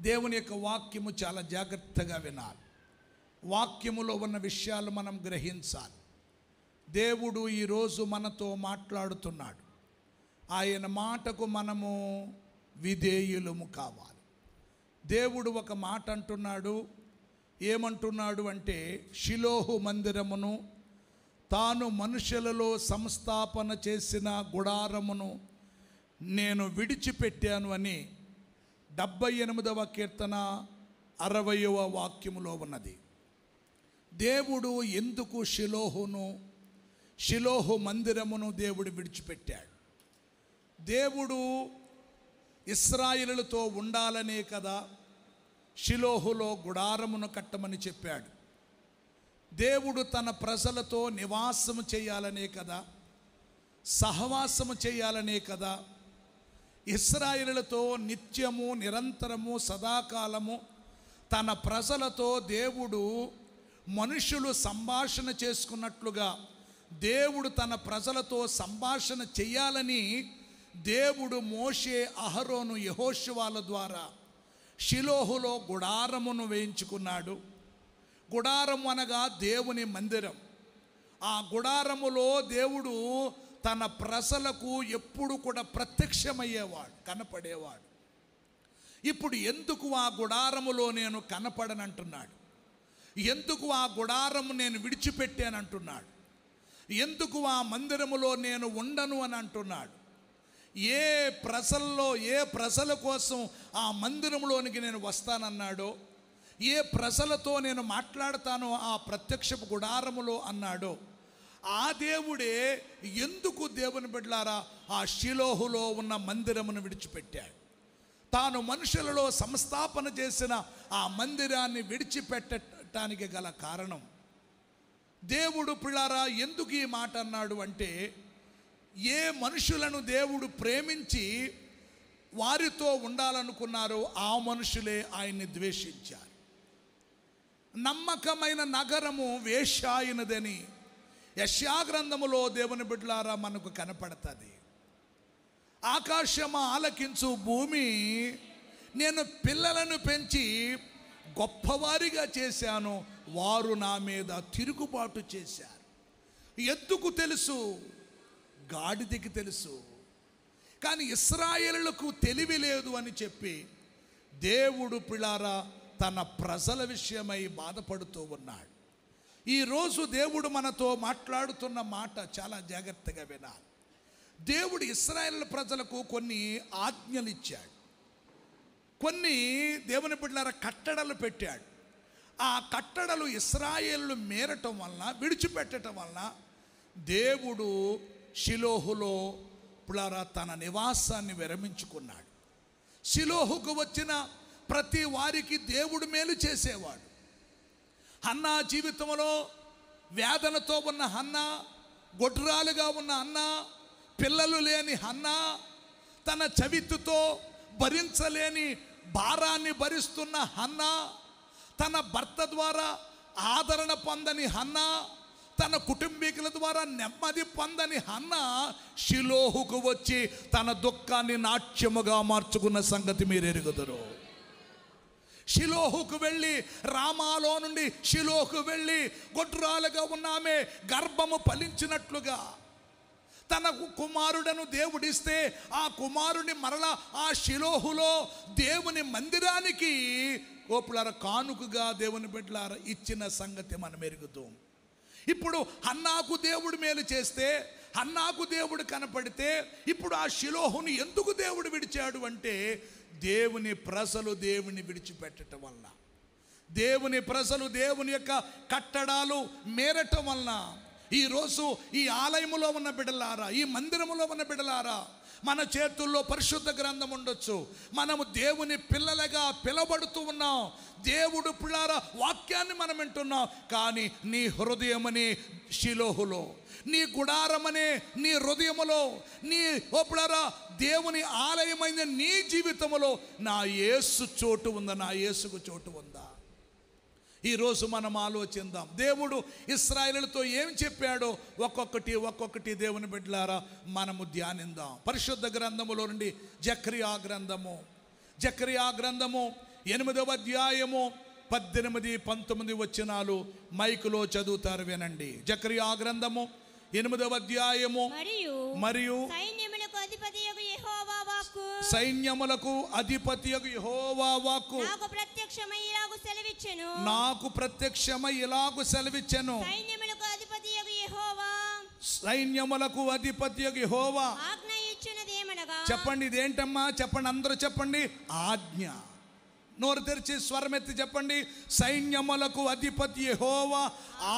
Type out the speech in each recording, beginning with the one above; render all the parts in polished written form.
దేవుని యొక్క వాక్యము చాలా జాగ్రత్తగా వినాలి. వాక్యములో ఉన్న విషయాలు మనం గ్రహించాలి. దేవుడు ఈరోజు మనతో మాట్లాడుతున్నాడు. ఆయన మాటకు మనము విధేయులము కావాలి. దేవుడు ఒక మాట అంటున్నాడు. ఏమంటున్నాడు అంటే, షిలోహు మందిరమును తాను మనుషులలో సంస్థాపన చేసిన గుడారమును నేను విడిచిపెట్టాను అని 78వ కీర్తన 60వ వాక్యములో ఉన్నది. దేవుడు ఎందుకు షిలోహు మందిరమును దేవుడు విడిచిపెట్టాడు? దేవుడు ఇశ్రాయేలులతో ఉండాలనే కదా షిలోహులో గుడారమును కట్టమని చెప్పాడు. దేవుడు తన ప్రజలతో నివాసము చేయాలనే కదా, సహవాసము చేయాలనే కదా, ఇశ్రాయేలులతో నిత్యము నిరంతరము సదాకాలము తన ప్రజలతో దేవుడు మనుషులు సంభాషణ చేసుకున్నట్లుగా దేవుడు తన ప్రజలతో సంభాషణ చేయాలని దేవుడు మోషే, అహరోను, యెహోషువల ద్వారా షిలోహులో గుడారమును వేయించుకున్నాడు. గుడారం అనగా దేవుని మందిరం. ఆ గుడారములో దేవుడు తన ప్రజలకు ఎప్పుడు కూడా ప్రత్యక్షమయ్యేవాడు, కనపడేవాడు. ఇప్పుడు ఎందుకు ఆ గుడారములో నేను కనపడనంటున్నాడు? ఎందుకు ఆ గుడారము నేను విడిచిపెట్టానంటున్నాడు? ఎందుకు ఆ మందిరములో నేను ఉండను అని అంటున్నాడు? ఏ ప్రజల కోసం ఆ మందిరంలోనికి నేను వస్తానన్నాడో, ఏ ప్రజలతో నేను మాట్లాడతానో ఆ ప్రత్యక్షపు గుడారములో అన్నాడో, ఆ దేవుడే ఎందుకు దేవుని బిడ్డలారా ఆ షిలోహులో ఉన్న మందిరమును విడిచిపెట్టాడు? తాను మనుషులలో సంస్థాపన చేసిన ఆ మందిరాన్ని విడిచిపెట్టడానికి గల కారణం, దేవుడు పిల్లారా ఎందుకు ఈ మాట అన్నాడు అంటే, ఏ మనుషులను దేవుడు ప్రేమించి వారితో ఉండాలనుకున్నారో ఆ మనుషులే ఆయన్ని ద్వేషించారు. నమ్మకమైన నగరము వేశ్యాయినదని యెషయా గ్రంథములో దేవుని బిడ్డలారా మనకు కనపడుతుంది. ఆకాశమా ఆలకించు భూమి, నేను పిల్లలను పెంచి గొప్పవారిగా చేశాను, వారు నా మీద తిరుగుబాటు చేశారు. ఎందుకు తెలుసు? గాడిదకి తెలుసు. కానీ ఇశ్రాయేలులకు తెలివి లేదు అని చెప్పి దేవుడు పిల్లారా తన ప్రజల విషయమై బాధపడుతూ ఉన్నాడు. ఈరోజు దేవుడు మనతో మాట్లాడుతున్న మాట చాలా జాగ్రత్తగా వినాలి. దేవుడు ఇశ్రాయేలు ప్రజలకు కొన్ని ఆజ్ఞలు ఇచ్చాడు, కొన్ని దేవుని బిడ్డలారా కట్టడలు పెట్టాడు. ఆ కట్టడలు ఇశ్రాయేలు మేరటం వలన, విడిచిపెట్టడం వలన దేవుడు షిలోహులో పిల్లారా తన నివాసాన్ని విరమించుకున్నాడు. షిలోహుకు వచ్చిన ప్రతి వారికి దేవుడు మేలు చేసేవాడు. హన్నా జీవితంలో వేదనతో ఉన్న హన్నా, గొడ్రాలుగా ఉన్న హన్నా, పిల్లలు లేని హన్నా, తన చవితుతో భరించలేని భారాన్ని భరిస్తున్న హన్నా, తన భర్త ద్వారా ఆదరణ పొందని హన్నా, తన కుటుంబీకుల ద్వారా నెమ్మది పొందని హన్నా షిలోహుకు వచ్చి తన దుఃఖాన్ని నాట్యముగా మార్చుకున్న సంగతి మీరు ఎరుగుదురు. షిలోహుకు వెళ్ళి, రామాలో నుండి షిలోహుకు వెళ్ళి గొడ్రాలుగా ఉన్నామే గర్భము ఫలించినట్లుగా తన కుమారుడను దేవుడిస్తే ఆ కుమారుని మరలా ఆ షిలోహులో దేవుని మందిరానికి ఓపులార కానుకగా దేవుని బిడ్డలార ఇచ్చిన సంగతి మనం ఎరుగుతాం. ఇప్పుడు హన్నాకు దేవుడు మేలు చేస్తే, హన్నాకు దేవుడు కనపడితే, ఇప్పుడు ఆ షిలోహుని ఎందుకు దేవుడు విడిచాడు అంటే, దేవుని ప్రజలు దేవుని విడిచిపెట్టడం వలన, దేవుని ప్రజలు దేవుని యొక్క కట్టడాలు మేరటం వలన ఈరోజు ఈ ఆలయములో ఉన్న బిడ్డలారా, ఈ మందిరములో ఉన్న బిడ్డలారా, మన చేతుల్లో పరిశుద్ధ గ్రంథం ఉండొచ్చు, మనము దేవుని పిల్లలుగా పిలబడుతూ ఉన్నాం, దేవుడు పిల్లారా వాక్యాన్ని మనం వింటున్నాం. కానీ నీ హృదయమని షిలోహులో, నీ గుడారమనే నీ హృదయములో, నీ పిల్లారా దేవుని ఆలయమైన నీ జీవితంలో నా యేసు చోటు ఉందా? నా యేసుకు చోటు ఉందా? ఈరోజు మనం ఆలోచిద్దాం. దేవుడు ఇశ్రాయేలుతో ఏం చెప్పాడో ఒక్కొక్కటి దేవుని బిడ్డలారా మనము ధ్యానిద్దాం. పరిశుద్ధ గ్రంథములో నుండి జకర్యా గ్రంథము 8వ అధ్యాయము 18, 19 వచనాలు మైకులో చదువుతారు, వినండి. జకరియా గ్రంథము 8వ అధ్యాయము మరియు సైన్యములకు అధిపతియగు యెహోవా వాక్కు నాకు ప్రత్యక్షమై ఇలాగు సెలవిచ్చెను. సైన్యములకు అధిపతియగు యెహోవా చెప్పండి, ఇదేంటమ్మా? చెప్పండి, అందరూ చెప్పండి. ఆజ్ఞ. నోరు తెరిచి స్వరమెత్తి చెప్పండి. సైన్యములకు అధిపతి యెహోవా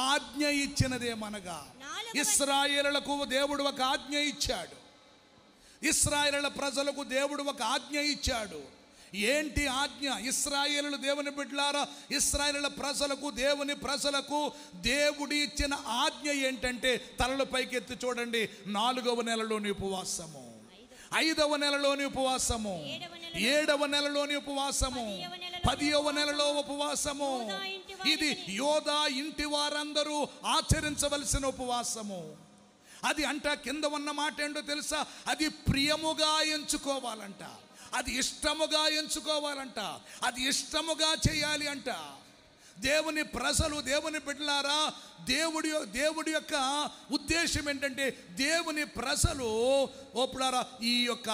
ఆజ్ఞ ఇచ్చినదేమనగా, ఇశ్రాయేలులకు దేవుడు ఒక ఆజ్ఞ ఇచ్చాడు. ఇశ్రాయేలు ప్రజలకు దేవుడు ఒక ఆజ్ఞ ఇచ్చాడు. ఏంటి ఆజ్ఞ? ఇశ్రాయేలు దేవుని బిడ్డలారా, ఇశ్రాయేలు ప్రజలకు, దేవుని ప్రజలకు దేవుడు ఇచ్చిన ఆజ్ఞ ఏంటంటే, తలలు పైకెత్తి చూడండి. 4వ నెలలోని ఉపవాసము, 5వ నెలలోని ఉపవాసము, 7వ నెలలోని ఉపవాసము, 10వ నెలలో ఉపవాసము. ఇది యోధా ఇంటి వారందరూ ఆచరించవలసిన ఉపవాసము. అది అంట కింద ఉన్న మాట ఏంటో తెలుసా? అది ప్రియముగా ఎంచుకోవాలంట, అది ఇష్టముగా ఎంచుకోవాలంట, అది ఇష్టముగా చేయాలి అంట. దేవుని ప్రజలు, దేవుని బిడ్డలారా, దేవుడి యొక్క ఉద్దేశం ఏంటంటే, దేవుని ప్రజలు ఈ యొక్క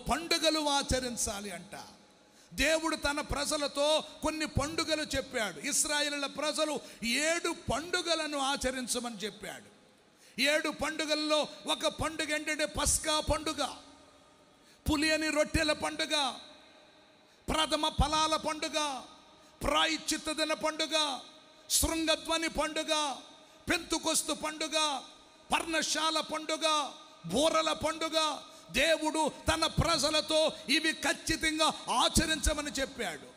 పండుగలు ఆచరించాలి అంట. దేవుడు తన ప్రజలతో కొన్ని పండుగలు చెప్పాడు. ఇశ్రాయేలుల ప్రజలు 7 పండుగలను ఆచరించమని చెప్పాడు. 7 పండుగల్లో ఒక పండుగ ఏంటంటే పస్కా పండుగ, పులియని రొట్టెల పండుగ, ప్రథమ ఫలాల పండుగ, ప్రాయశ్చిత్త దిన పండుగ, శృంగధ్వని పండుగ, పెంతుకొస్తు పండుగ, పర్ణశాల పండుగ, బూరల పండుగ. దేవుడు తన ప్రజలతో ఇవి ఖచ్చితంగా ఆచరించమని చెప్పాడు.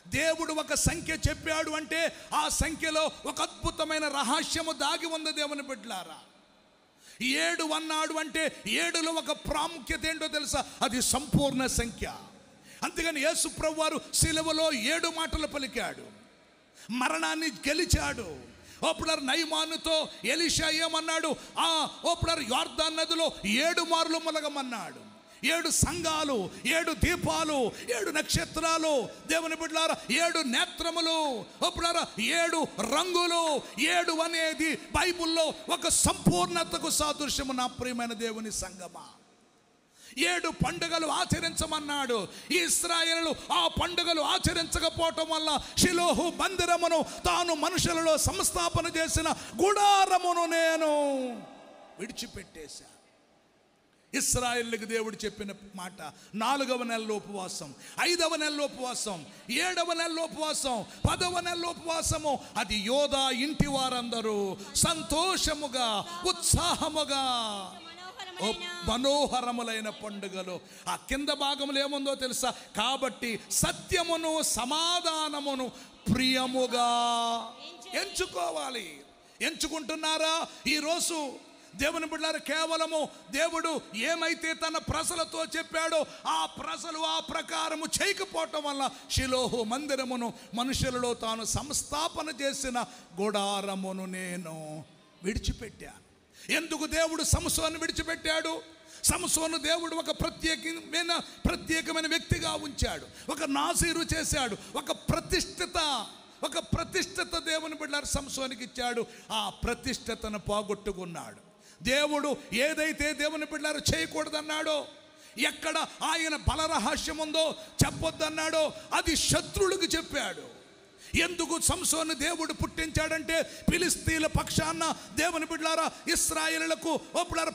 దేవుడు ఒక సంఖ్య చెప్పాడు అంటే ఆ సంఖ్యలో ఒక అద్భుతమైన రహస్యము దాగి ఉంది. దేవుని బిడ్డలారా, 7 అన్నాడు అంటే 7లో ఒక ప్రాముఖ్యత ఏంటో తెలుసా? అది సంపూర్ణ సంఖ్య. అంతేగాని యేసు ప్రభువు వారు సిలువలో 7 మాటలు పలికాడు, మరణాన్ని గెలిచాడు. ఓపులర్ నయమానుతో ఎలీషా ఏమన్నాడు? ఓపులర్ యోర్దాను నదిలో 7 మార్లు ములగమన్నాడు. 7 సంఘాలు, 7 దీపాలు, 7 నక్షత్రాలు, దేవుని బిడ్డలారా 7 నేత్రములు, ఓపులర్ 7 రంగులు. 7 అనేది బైబిల్లో ఒక సంపూర్ణతకు సాదృశ్యము. నా ప్రియమైన దేవుని సంగమా, 7 పండుగలు ఆచరించమన్నాడు. ఇశ్రాయేలు ఆ పండుగలు ఆచరించకపోవటం వల్ల షిలోహు మందిరమును, తాను మనుషులలో సంస్థాపన చేసిన గుడారమును నేను విడిచిపెట్టేశా. ఇశ్రాయేలుకి దేవుడు చెప్పిన మాట 4వ నెలలో ఉపవాసం, 5వ నెలలో ఉపవాసం, 7వ నెలలో ఉపవాసం, 10వ నెలలో ఉపవాసము. అది యోధా ఇంటి వారందరూ సంతోషముగా, ఉత్సాహముగా, మనోహరములైన పండుగలు. ఆ కింద భాగంలో ఏముందో తెలుసా? కాబట్టి సత్యమును, సమాధానమును ప్రియముగా ఎంచుకోవాలి. ఎంచుకుంటున్నారా? ఈరోజు దేవుని బిడ్డలారా, కేవలము దేవుడు ఏమైతే తన ప్రజలతో చెప్పాడో ఆ ప్రజలు ఆ ప్రకారము చేయకపోవటం వల్ల షిలోహు మందిరమును, మనుషులలో తాను సంస్థాపన చేసిన గుడారమును నేను విడిచిపెట్టాను. ఎందుకు దేవుడు సంసోను విడిచిపెట్టాడు? సంసోను దేవుడు ఒక ప్రత్యేకమైన వ్యక్తిగా ఉంచాడు, ఒక నాజీరు చేశాడు, ఒక ప్రతిష్ఠిత దేవుని బిడ్డలారా సంసోనికి ఇచ్చాడు. ఆ ప్రతిష్ఠతను పోగొట్టుకున్నాడు. దేవుడు ఏదైతే దేవుని బిడ్డలారా చేయకూడదన్నాడో, ఎక్కడ ఆయన బలరహస్యం ఉందో చెప్పొద్దన్నాడో అది శత్రువులకు చెప్పాడు. ఎందుకు సంసోను దేవుడు పుట్టించాడంటే, ఫిలిస్తీన్ల పక్షాన దేవుని బిడ్డలారా ఇశ్రాయేలులకు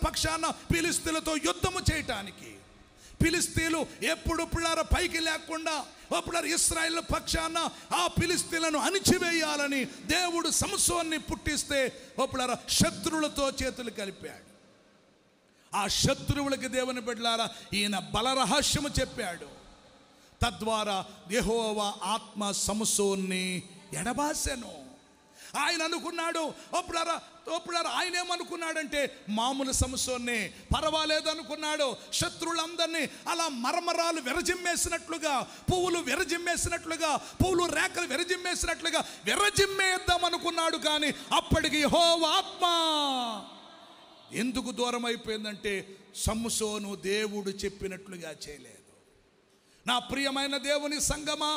పక్షాన ఫిలిస్తీన్లతో యుద్ధము చేయటానికి. ఫిలిస్తీన్లు ఎప్పుడు పిల్లారా పైకి లేకుండా ఇశ్రాయేలు పక్షాన ఆ ఫిలిస్తీన్లను అణిచివేయాలని దేవుడు సంసోన్ని పుట్టిస్తే శత్రువులతో చేతులు కలిపాడు. ఆ శత్రువులకి దేవుని బిడ్డలారా ఈయన బలరహస్యము చెప్పాడు. తద్వారా యెహోవా ఆత్మ సంసోన్ని ఎడబాసెను. ఆయన అనుకున్నాడు, ఆయన ఏమనుకున్నాడంటే మామూలు సంసోన్ని పర్వాలేదు అనుకున్నాడు. శత్రువులందరినీ అలా మరమరాలు విరజిమ్మేసినట్లుగా, పువ్వులు విరజిమ్మేసినట్లుగా, పువ్వులు రేఖలు విరజిమ్మేసినట్లుగా విరజిమ్మేద్దాం అనుకున్నాడు. కానీ అప్పటికి యెహోవా ఆత్మ ఎందుకు దూరం అయిపోయిందంటే సంసోను దేవుడు చెప్పినట్లుగా చేయలేదు. నా ప్రియమైన దేవుని సంగమా,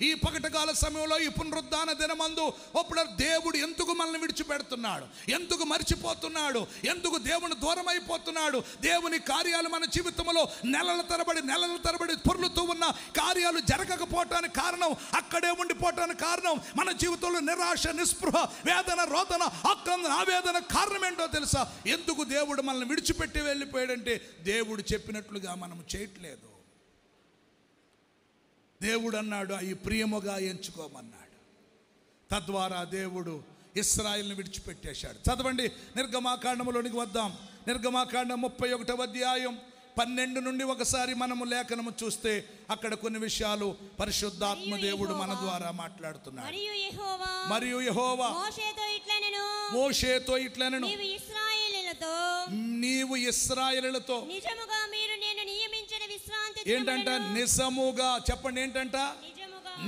ఈ పగటకాల సమయంలో ఈ పునరుద్ధాన దినమందు అప్పుడు దేవుడు ఎందుకు మనల్ని విడిచిపెడుతున్నాడు, ఎందుకు మర్చిపోతున్నాడు, ఎందుకు దేవుని దూరం అయిపోతున్నాడు? దేవుని కార్యాలు మన జీవితంలో నెలల తరబడి పొర్లుతూ ఉన్న కార్యాలు జరగకపోవటానికి కారణం, అక్కడే ఉండిపోవటానికి కారణం, మన జీవితంలో నిరాశ, నిస్పృహ, వేదన, రోదన, ఆక్రందన, ఆవేదన కారణం ఏంటో తెలుసా? ఎందుకు దేవుడు మనల్ని విడిచిపెట్టి వెళ్ళిపోయాడంటే దేవుడు చెప్పినట్లుగా మనం చేయట్లేదు. దేవుడు అన్నాడు అవి ప్రియముగా ఎంచుకోమన్నాడు. తద్వారా దేవుడు ఇశ్రాయేలును విడిచిపెట్టేశాడు. చదవండి, నిర్గమాకాండములోనికి వద్దాం. నిర్గమాకాండం 31వ అధ్యాయం 12 నుండి ఒకసారి మనము లేఖనము చూస్తే అక్కడ కొన్ని విషయాలు పరిశుద్ధాత్మ దేవుడు మన ద్వారా మాట్లాడుతున్నాడు. మరియు యెహోవా మోషేతో ఇట్లనెను, నీవు ఇశ్రాయేలులతో నిజముగా మీరు నేను నియమించిన విశ్రాంతి ఏంటంట? నిజముగా చెప్పండి, ఏంటంట?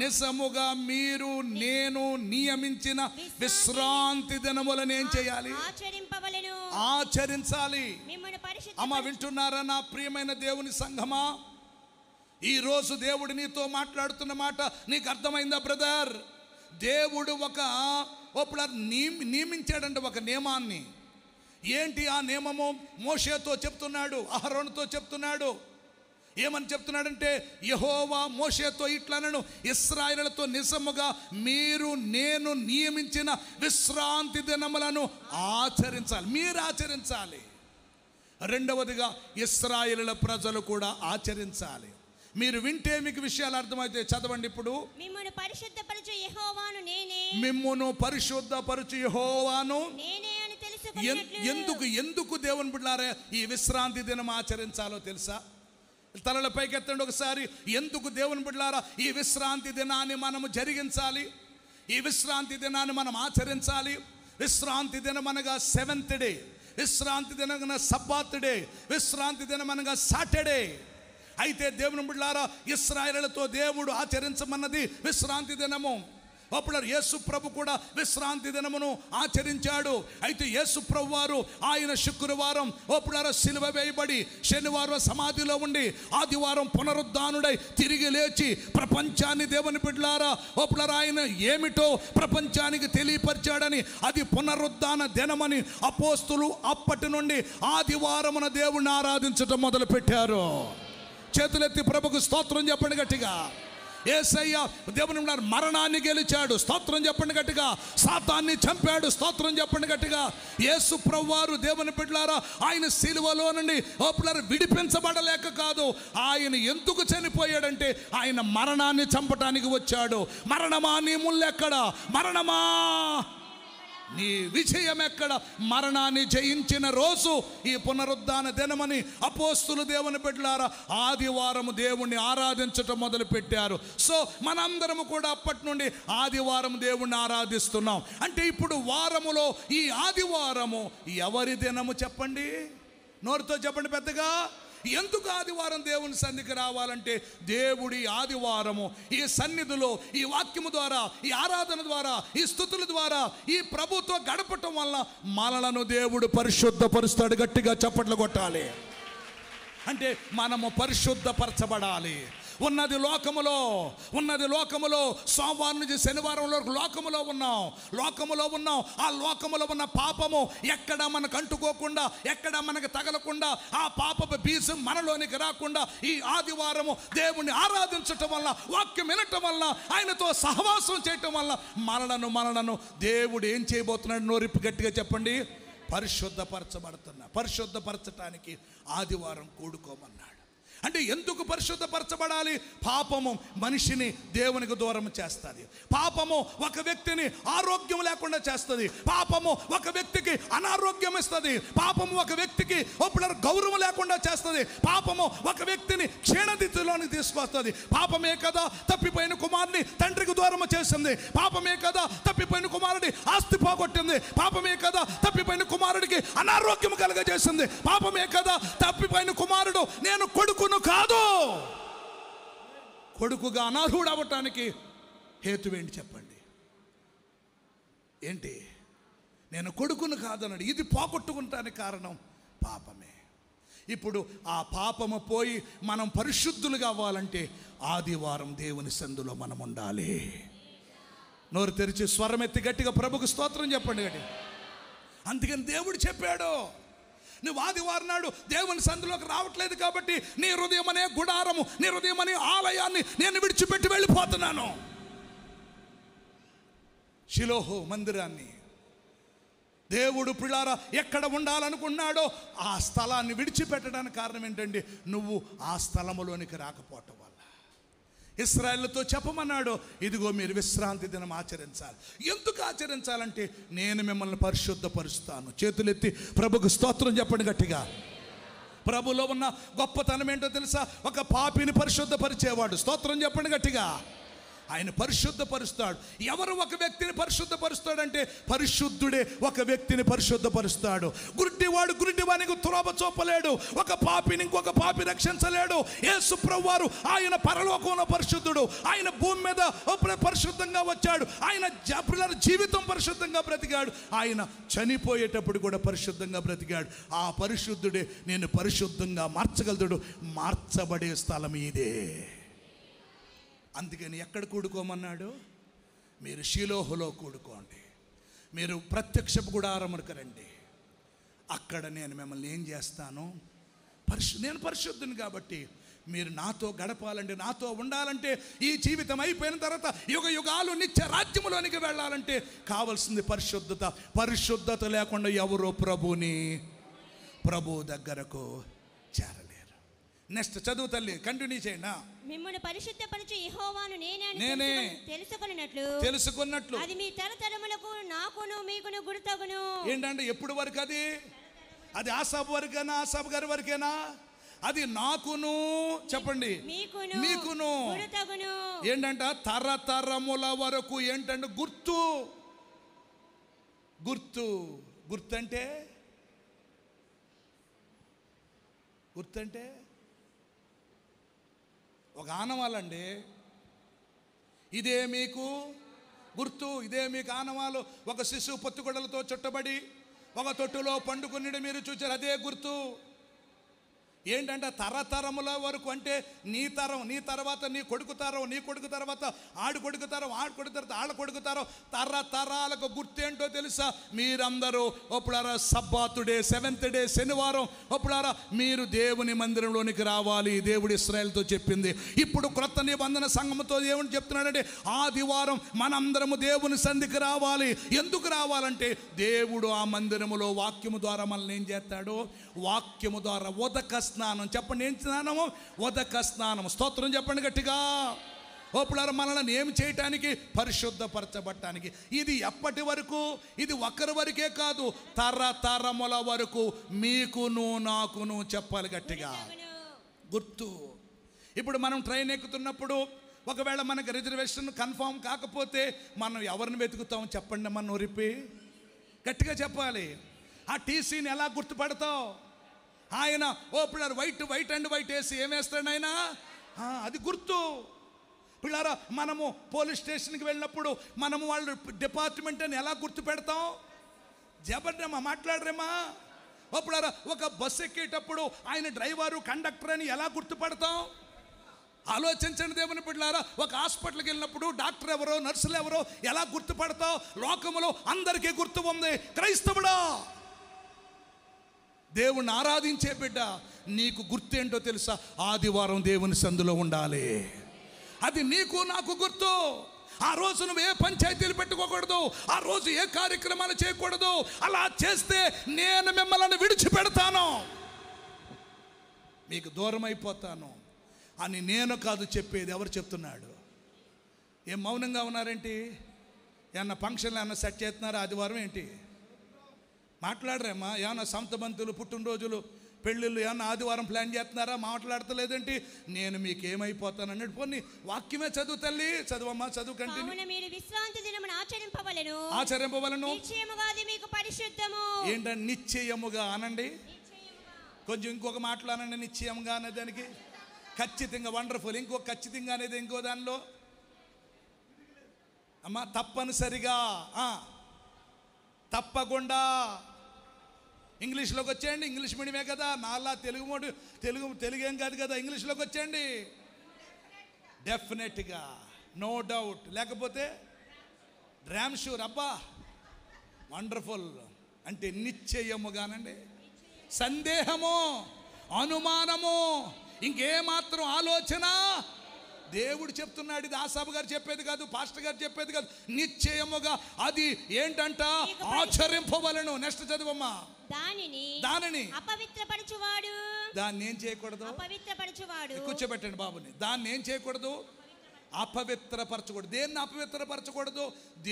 నిజముగా మీరు నేను నియమించిన విశ్రాంతి దినములను ఏం చేయాలి? ఆచరించాలి. అమ్మ వింటున్నారా నా ప్రియమైన దేవుని సంఘమా? ఈరోజు దేవుడు నీతో మాట్లాడుతున్న మాట నీకు అర్థమైందా బ్రదర్? దేవుడు ఒక నియమించాడంటే ఒక నియమాన్ని. ఏంటి ఆ నియమము? మోషేతో చెప్తున్నాడు, అహరోనుతో చెప్తున్నాడు. ఏమని చెప్తున్నాడంటే, యెహోవా మోషేతో ఇట్లనెను, ఇశ్రాయేలులతో నిజముగా మీరు నేను నియమించిన విశ్రాంతి దినములను ఆచరించాలి. మీరు ఆచరించాలి. రెండవదిగా ఇశ్రాయేలుల ప్రజలు కూడా ఆచరించాలి. మీరు వింటే మీకు విషయాలు అర్థమైతే చదవండి. ఇప్పుడు మిమ్మును పరిశుద్ధపరచు యెహోవాను నేనే, మిమ్మును పరిశుద్ధపరచు యెహోవాను నేనే అని తెలుసుకున్నట్లు. ఎందుకు దేవుని బిడ్డలారా ఈ విశ్రాంతి దినం ఆచరించాలో తెలుసా? తలల పైకెత్తండి ఒకసారి. ఎందుకు దేవుని బిడ్డలారా ఈ విశ్రాంతి దినాన్ని మనము జరిగించాలి? ఈ విశ్రాంతి దినాన్ని మనం ఆచరించాలి. విశ్రాంతి దినం అనగా 7th డే, విశ్రాంతి దినం అనగా సబ్బాత్ డే, విశ్రాంతి దినం అనగా సాటర్డే. అయితే దేవుని బిడ్డలారా ఇశ్రాయేలులతో దేవుడు ఆచరించమన్నది విశ్రాంతి దినము. అప్పుడు యేసు ప్రభు కూడా విశ్రాంతి దినమును ఆచరించాడు. అయితే యేసు ప్రభు వారు ఆయన శుక్రవారం అప్పుడు సిలువ వేయబడి, శనివారం సమాధిలో ఉండి, ఆదివారం పునరుద్ధానుడై తిరిగి లేచి ప్రపంచాన్ని దేవుని బిడ్డలారా అప్పుడు ఆయన ఏమిటో ప్రపంచానికి తెలియపరిచాడని, అది పునరుద్ధాన దినమని అపోస్తులు అప్పటి నుండి ఆదివారమున దేవుణ్ణి ఆరాధించడం మొదలు పెట్టారు. చేతులెత్తి ప్రభుకు స్తోత్రం చెప్పండి గట్టిగా. యేసయ్య దేవుని మరణాన్ని గెలిచాడు, స్తోత్రం చెప్పండి గట్టిగా. సాతాన్ని చంపాడు, స్తోత్రం చెప్పండి గట్టిగా. యేసు ప్రభువారు దేవుని బిడ్డలారా ఆయన సిలువలో నుండి విడిపించబడలేక కాదు, ఆయన ఎందుకు చనిపోయాడంటే ఆయన మరణాన్ని చంపటానికి వచ్చాడు. మరణమా నీ ముల్లెక్కడ? మరణమా నీ విజయం ఎక్కడ? మరణాన్ని జయించిన రోజు ఈ పునరుద్ధాన దినమని అపోస్తులు దేవుని బిడ్డలారా ఆదివారము దేవుణ్ణి ఆరాధించటం మొదలు పెట్టారు. సో మనందరము కూడా అప్పటి నుండి ఆదివారం దేవుణ్ణి ఆరాధిస్తున్నాం. అంటే ఇప్పుడు వారములో ఈ ఆదివారము ఎవరి దినము చెప్పండి? నోరుతో చెప్పండి పెద్దగా. ఎందుకు ఆదివారం దేవుని సన్నిధికి రావాలంటే, దేవుడి ఆదివారము ఈ సన్నిధిలో ఈ వాక్యము ద్వారా, ఈ ఆరాధన ద్వారా, ఈ స్తుతుల ద్వారా ఈ ప్రభుతో గడపటం వల్ల మనలను దేవుడు పరిశుద్ధపరుస్తాడు. గట్టిగా చప్పట్లు కొట్టాలి. అంటే మనము పరిశుద్ధపరచబడాలి. ఉన్నది లోకములో సోమవారం నుంచి శనివారం వరకు లోకములో ఉన్నాం. ఆ లోకములో ఉన్న పాపము ఎక్కడ మనకు అంటుకోకుండా, ఎక్కడ మనకు తగలకుండా, ఆ పాపపు బీజం మనలోనికి రాకుండా ఈ ఆదివారము దేవుణ్ణి ఆరాధించటం వల్ల, వాక్యం వినటం వల్ల, ఆయనతో సహవాసం చేయటం వల్ల మనలను దేవుడు ఏం చేయబోతున్నాడు? నోరిప్పి గట్టిగా చెప్పండి. పరిశుద్ధపరచటానికి ఆదివారం కూడుకోమన్నాడు. అంటే ఎందుకు పరిశుద్ధపరచబడాలి? పాపము మనిషిని దేవునికి దూరం చేస్తుంది. పాపము ఒక వ్యక్తిని ఆరోగ్యం లేకుండా చేస్తుంది. పాపము ఒక వ్యక్తికి అనారోగ్యం ఇస్తుంది. పాపము ఒక వ్యక్తికి గౌరవం లేకుండా చేస్తుంది. పాపము ఒక వ్యక్తిని క్షీణదితిలోనికి తీసుకొస్తుంది. పాపమే కదా తప్పిపోయిన కుమారుని తండ్రికి దూరం చేసింది. పాపమే కదా తప్పిపోయిన కుమారుడి ఆస్తి పోగొట్టింది. పాపమే కదా తప్పిపోయిన కుమారుడికి అనారోగ్యం కలుగజేసింది. పాపమే కదా తప్పిపోయిన కుమారుడు నేను కొడుకు కాదు, కొడుకుగా అనర్హుడు అవ్వటానికి హేతువేంటి చెప్పండి? ఏంటి? నేను కొడుకును కాదన్నాడు. ఇది పోగొట్టుకుంటానికి కారణం పాపమే. ఇప్పుడు ఆ పాపము పోయి మనం పరిశుద్ధులుగా అవ్వాలంటే ఆదివారం దేవుని సందులో మనం ఉండాలి. నోరు తెరిచి స్వరం ఎత్తి గట్టిగా ప్రభుకు స్తోత్రం చెప్పండి గట్టి. అందుకని దేవుడు చెప్పాడు, నువ్వు ఆదివారం నాడు దేవుని సందులోకి రావట్లేదు కాబట్టి నీ హృదయం అనే గుడారము, నీ హృదయం అనే ఆలయాన్ని నేను విడిచిపెట్టి వెళ్ళిపోతున్నాను. షిలోహు మందిరాన్ని దేవుడు పిల్లారా ఎక్కడ ఉండాలనుకున్నాడో ఆ స్థలాన్ని విడిచిపెట్టడానికి కారణం ఏంటంటే నువ్వు ఆ స్థలములోనికి రాకపోవటం వల్ల. ఇశ్రాయేలుతో చెప్పమన్నాడు, ఇదిగో మీరు విశ్రాంతి దినం ఆచరించాలి. ఎందుకు ఆచరించాలంటే నేను మిమ్మల్ని పరిశుద్ధపరుస్తాను. చేతులెత్తి ప్రభుకు స్తోత్రం చెప్పండి గట్టిగా. ప్రభులో ఉన్న గొప్పతనం ఏంటో తెలుసా? ఒక పాపిని పరిశుద్ధపరిచేవాడు. స్తోత్రం చెప్పండి గట్టిగా. ఆయన పరిశుద్ధపరుస్తాడు. ఎవరు ఒక వ్యక్తిని పరిశుద్ధపరుస్తాడంటే పరిశుద్ధుడే ఒక వ్యక్తిని పరిశుద్ధపరుస్తాడు. గుడ్డివాడు గుడ్డివానికి త్రోవ చూపలేడు, ఒక పాపిని ఇంకొక పాపి రక్షించలేడు. యేసు ప్రభువారు ఆయన పరలోకంలో పరిశుద్ధుడు, ఆయన భూమి మీద పరిశుద్ధంగా వచ్చాడు, ఆయన పిల్లల జీవితం పరిశుద్ధంగా బ్రతికాడు, ఆయన చనిపోయేటప్పుడు కూడా పరిశుద్ధంగా బ్రతికాడు. ఆ పరిశుద్ధుడే నేను పరిశుద్ధంగా మార్చగలుగుతాడు. మార్చబడే స్థలం ఇదే. అందుకని ఎక్కడ కూడుకోమన్నాడు? మీరు షిలోహులో కూడుకోండి, మీరు ప్రత్యక్షపు గుడారమునకు రండి. అక్కడ నేను మిమ్మల్ని ఏం చేస్తాను? నేను పరిశుద్ధుని కాబట్టి మీరు నాతో గడపాలంటే, నాతో ఉండాలంటే, ఈ జీవితం అయిపోయిన తర్వాత యుగ యుగాలు నిత్య రాజ్యములోనికి వెళ్ళాలంటే కావాల్సింది పరిశుద్ధత. పరిశుద్ధత లేకుండా ఎవరో ప్రభు దగ్గరకు చేరలేరు. నెక్స్ట్ చదువు తల్లి, కంటిన్యూ చేయండి. మిమ్మల్ని పరిశుద్ధపరచు యెహోవాను నేనే తెలుసుకున్నట్లు అది మీ తరతరములకు నాకును మీకును గుర్తగును. ఏంటంటే ఎప్పుడు వరకు అది ఆసాబు వరకేనా? ఆసాబు గారి వరకేనా? అది నాకును చెప్పండి మీకును గుర్తగును. ఏంటంట? తరతరముల వరకు. ఏంటంటే గుర్తంటే ఒక ఆనవాలండి. ఇదే మీకు గుర్తు, ఇదే మీకు ఆనవాలు. ఒక శిశువు పొత్తిగుడ్డలతో చుట్టబడి ఒక తొట్టులో పండుకుని మీరు చూచారు, అదే గుర్తు. ఏంటంటే తరతరముల వరకు అంటే నీ తరం, నీ తర్వాత నీ కొడుకు తరం, నీ కొడుకు తర్వాత ఆడు కొడుకు తరం, ఆడు కొడుకు తర్వాత ఆళ్ళ కొడుకు తరం. తరతరాలకు గుర్తేంటో తెలుసా? మీరందరూ ఒప్పుడారా సబ్బాతు డే, 7th డే, శనివారం ఒప్పుడారా మీరు దేవుని మందిరంలోనికి రావాలి. దేవుడు ఇశ్రాయేలుతో చెప్పింది. ఇప్పుడు క్రొత్త నిబంధన సంఘముతో దేవుని చెప్తున్నాడంటే ఆదివారం మనందరము దేవుని సంధికి రావాలి. ఎందుకు రావాలంటే దేవుడు ఆ మందిరములో వాక్యము ద్వారా మనల్ని ఏం చేస్తాడు? వాక్యము ద్వారా ఉదక స్నానం. చెప్పండి, ఏం స్నానము? ఉదక స్నానం. స్తోత్రం చెప్పండి గట్టిగా. ఓపులారు మనల్ని ఏం చేయటానికి? పరిశుద్ధపరచబట్టానికి. ఇది ఎప్పటి వరకు? ఇది ఒకరి వరకే కాదు, తరతరముల వరకు మీకును నాకును. చెప్పాలి గట్టిగా. గుర్తు. ఇప్పుడు మనం ట్రైన్ ఎక్కుతున్నప్పుడు ఒకవేళ మనకి రిజర్వేషన్ కన్ఫామ్ కాకపోతే మనం ఎవరిని వెతుకుతాం? చెప్పండి, మన నొరిపి గట్టిగా చెప్పాలి. ఆ టీసీని ఎలా గుర్తుపడతావు? ఆయన పిల్లలు వైట్ అండ్ వైట్ వేసి ఏం వేస్తాడు ఆయన? అది గుర్తు. పిల్లరా మనము పోలీస్ స్టేషన్కి వెళ్ళినప్పుడు మనము వాళ్ళు డిపార్ట్మెంట్ అని ఎలా గుర్తు పెడతాం? జబర్దమ్మా మాట్లాడరేమా? పిల్లరా ఒక బస్సు ఎక్కేటప్పుడు ఆయన డ్రైవరు కండక్టర్ అని ఎలా గుర్తుపడతాం? ఆలోచించండి దేవుని బిడ్డలారా. ఒక హాస్పిటల్కి వెళ్ళినప్పుడు డాక్టర్ ఎవరో, నర్సులు ఎవరో ఎలా గుర్తుపడతావు? లోకములో అందరికీ గుర్తు ఉంది. క్రైస్తవుడా, దేవుణ్ణి ఆరాధించే బిడ్డ, నీకు గుర్తేంటో తెలుసా? ఆదివారం దేవుని సందులో ఉండాలి. అది నీకు నాకు గుర్తు. ఆ రోజు నువ్వు ఏ పంచాయతీలు పెట్టుకోకూడదు, ఆ రోజు ఏ కార్యక్రమాలు చేయకూడదు. అలా చేస్తే నేను మిమ్మల్ని విడిచిపెడతాను, మీకు దూరం అయిపోతాను అని నేను కాదు చెప్పేది. ఎవరు చెప్తున్నాడు? ఏం మౌనంగా ఉన్నారేంటి? ఏమన్నా ఫంక్షన్లు ఏమన్నా సెట్ చేస్తున్నారా? ఆదివారం ఏంటి మాట్లాడరేమ్మా? ఏమన్నా సంతబంతులు, పుట్టినరోజులు, పెళ్ళిళ్ళు ఏమన్నా ఆదివారం ప్లాన్ చేస్తున్నారా? మాట్లాడతలేదేంటి? నేను మీకు ఏమైపోతాను అన్నట్టు. పోనీ వాక్యమే చదువు తల్లి, చదువమ్మా, చదువు కంటిన్యూ. ఆచరింపవలను. ఏంటంటే నిశ్చయముగా అనండి. కొంచెం ఇంకొక మాట్లాడండి. నిశ్చయంగా అనే దానికి ఖచ్చితంగా, వండర్ఫుల్. ఇంకో ఖచ్చితంగా అనేది ఇంకో దానిలో అమ్మా తప్పనిసరిగా, తప్పకుండా, ఇంగ్లీష్లోకి వచ్చేయండి, ఇంగ్లీష్ మీడియమే కదా, నాలా తెలుగు ఏం కాదు కదా, ఇంగ్లీష్లోకి వచ్చేయండి. డెఫినెట్గా, నో డౌట్. లేకపోతే డ్రామ్ షూర్, అబ్బా వండర్ఫుల్ అంటే నిశ్చయముగానండి, సందేహము, అనుమానము, ఇంకేమాత్రం ఆలోచన. దేవుడు చెప్తున్నాడు, ఇది ఆసాబు గారు చెప్పేది కాదు, పాస్టర్ గారు చెప్పేది కాదు, నిశ్చయముగా అది ఏంటంట, ఆచరింపవలను. నెక్స్ట్ చదువమ్మా. దానిని అపవిత్రపరచువాడు, దాన్ని ఏం చేయకూడదు, అపవిత్రపరచువాడు. కూర్చోబెట్టండి బాబుని. దాన్ని ఏం చేయకూడదు, అపవిత్రపరచకూడదు. దేన్ని అపవిత్రపరచకూడదు?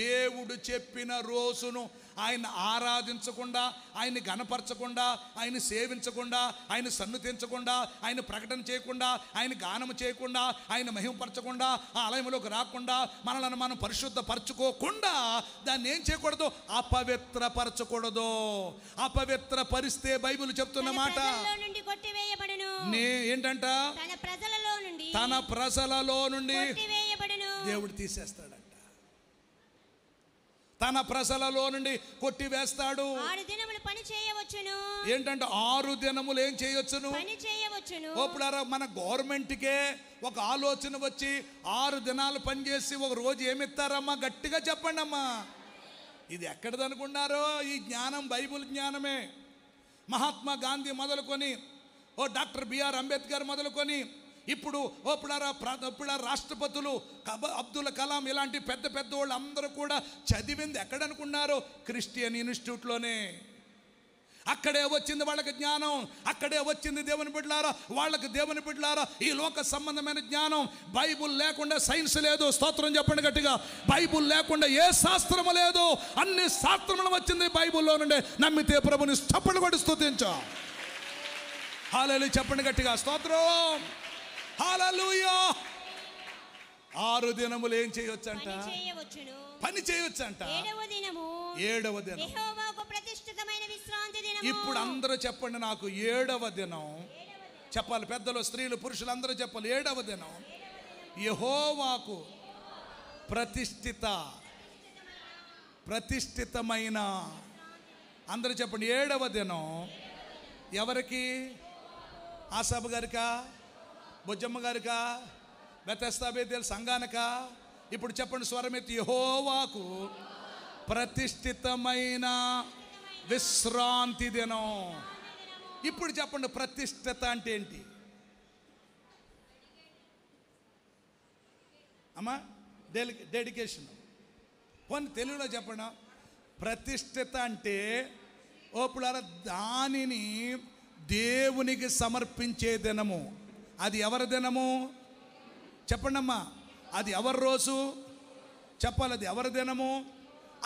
దేవుడు చెప్పిన రోజును ఆయన ఆరాధించకుండా, ఆయన గణపరచకుండా, ఆయన సేవించకుండా, ఆయన సన్నుతించకుండా, ఆయన ప్రకటన చేయకుండా, ఆయన గానం చేయకుండా, ఆయన మహిమపరచకుండా, ఆ ఆలయంలోకి రాకుండా, మనల్ని మనం పరిశుద్ధపరచుకోకుండా దాన్ని ఏం చేయకూడదు, అపవిత్రపరచకూడదు. అపవిత్ర పరిస్తే బైబిల్ చెప్తున్న మాట ఏంటంట, తన ప్రజలలో నుండి దేవుడు తీసేస్తాడంట. తన ప్రజలలో నుండి కొట్టివేస్తాడు. 6 దినములు పని చేయవచ్చును. ఏంటంటే 6 దినములు ఏం చేయొచ్చును, పని చేయవచ్చును. ఓపులారా, మన గవర్నమెంట్కే ఒక ఆలోచన వచ్చి 6 దినాలు పనిచేసి ఒక రోజు ఏమిస్తారమ్మా? గట్టిగా చెప్పండి అమ్మా. ఇది ఎక్కడిది అనుకున్నారో? ఈ జ్ఞానం బైబిల్ జ్ఞానమే. మహాత్మా గాంధీ మొదలుకొని, డాక్టర్ బిఆర్ అంబేద్కర్ మొదలుకొని, ఇప్పుడు రాష్ట్రపతులు, అబ్దుల్ కలాం, ఇలాంటి పెద్ద పెద్ద వాళ్ళు అందరూ కూడా చదివింది ఎక్కడనుకున్నారు? క్రిస్టియన్ ఇన్స్టిట్యూట్లోనే. అక్కడే వచ్చింది వాళ్ళకి జ్ఞానం, అక్కడే వచ్చింది దేవుని బిడ్డలారా, వాళ్ళకి దేవుని బిడ్డలారా ఈ లోక సంబంధమైన జ్ఞానం. బైబుల్ లేకుండా సైన్స్ లేదు. స్తోత్రం చెప్పండి గట్టిగా. బైబుల్ లేకుండా ఏ శాస్త్రము లేదు. అన్ని శాస్త్రములు వచ్చింది బైబుల్లో నుండే. నమ్మితే ప్రభుని చప్పట్లు కొట్టి స్తుతించు. హల్లెలూయా చెప్పండి గట్టిగా. స్తోత్రం. హల్లెలూయా. 6 దినములు ఏం చేయొచ్చంట? పని చేయొచ్చంట. 7వ దినం యెహోవాకు ప్రతిష్ఠితమైన విశ్రాంతి దినము. ఇప్పుడు అందరూ చెప్పండి నాకు, 7వ దినం చెప్పాలి. పెద్దలు, స్త్రీలు, పురుషులు అందరూ చెప్పాలి. 7వ దినం యెహోవాకు ప్రతిష్ఠితమైన. అందరూ చెప్పండి. 7వ దినం ఎవరికి? ఆసాబు గారికా, బొజ్జమ్మ గారికా, బెతెస్దా బేతేల్ సంఘానికా? ఇప్పుడు చెప్పండి స్వరమెత్తి. యెహోవాకు ప్రతిష్ఠితమైన విశ్రాంతి దినం. ఇప్పుడు చెప్పండి, ప్రతిష్ఠిత అంటే ఏంటి అమ్మా? డెడికేషన్. పోనీ తెలుగులో చెప్పండి. ప్రతిష్ఠిత అంటే ఓపులారా దానిని దేవునికి సమర్పించే దినము. అది ఎవరి దినము చెప్పండి అమ్మా. అది ఎవరి రోజు చెప్పాలి. అది ఎవరి దినము?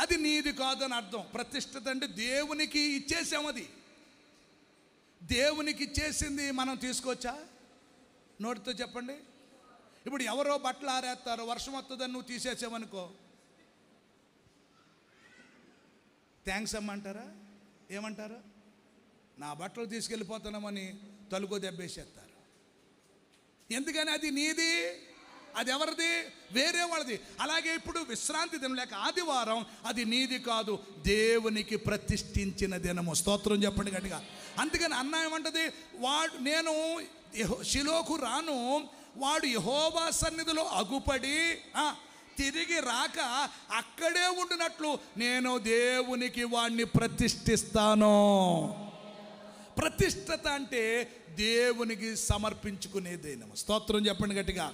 అది నీది కాదని అర్థం. ప్రతిష్ఠిత అంటే దేవునికి ఇచ్చేసాము. అది దేవునికి ఇచ్చేసింది మనం తీసుకోవచ్చా? నోటితో చెప్పండి. ఇప్పుడు ఎవరో బట్టలు ఆరేస్తారు, వర్షం వస్తుందని నువ్వు తీసేసావనుకో, థ్యాంక్స్ అమ్మంటారా? ఏమంటారు? నా బట్టలు తీసుకెళ్ళిపోతున్నామని తలుకో దెబ్బేసేస్తారు. ఎందుకని? అది నీది, అది ఎవరిది? వేరే వాళ్ళది. అలాగే ఇప్పుడు విశ్రాంతి దినం లేక ఆదివారం అది నీది కాదు, దేవునికి ప్రతిష్ఠించిన దినము. స్తోత్రం చెప్పండి గట్టిగా. అందుకని అన్న ఏమంటది, నేను షిలోకు రాను, వాడు యెహోవా సన్నిధిలో అగుపడి తిరిగి రాక అక్కడే ఉండినట్లు నేను దేవునికి వాడిని ప్రతిష్ఠిస్తాను. ప్రతిష్ఠత అంటే దేవునికి సమర్పించుకునే దినం. స్తోత్రం చెప్పండి గట్టిగా.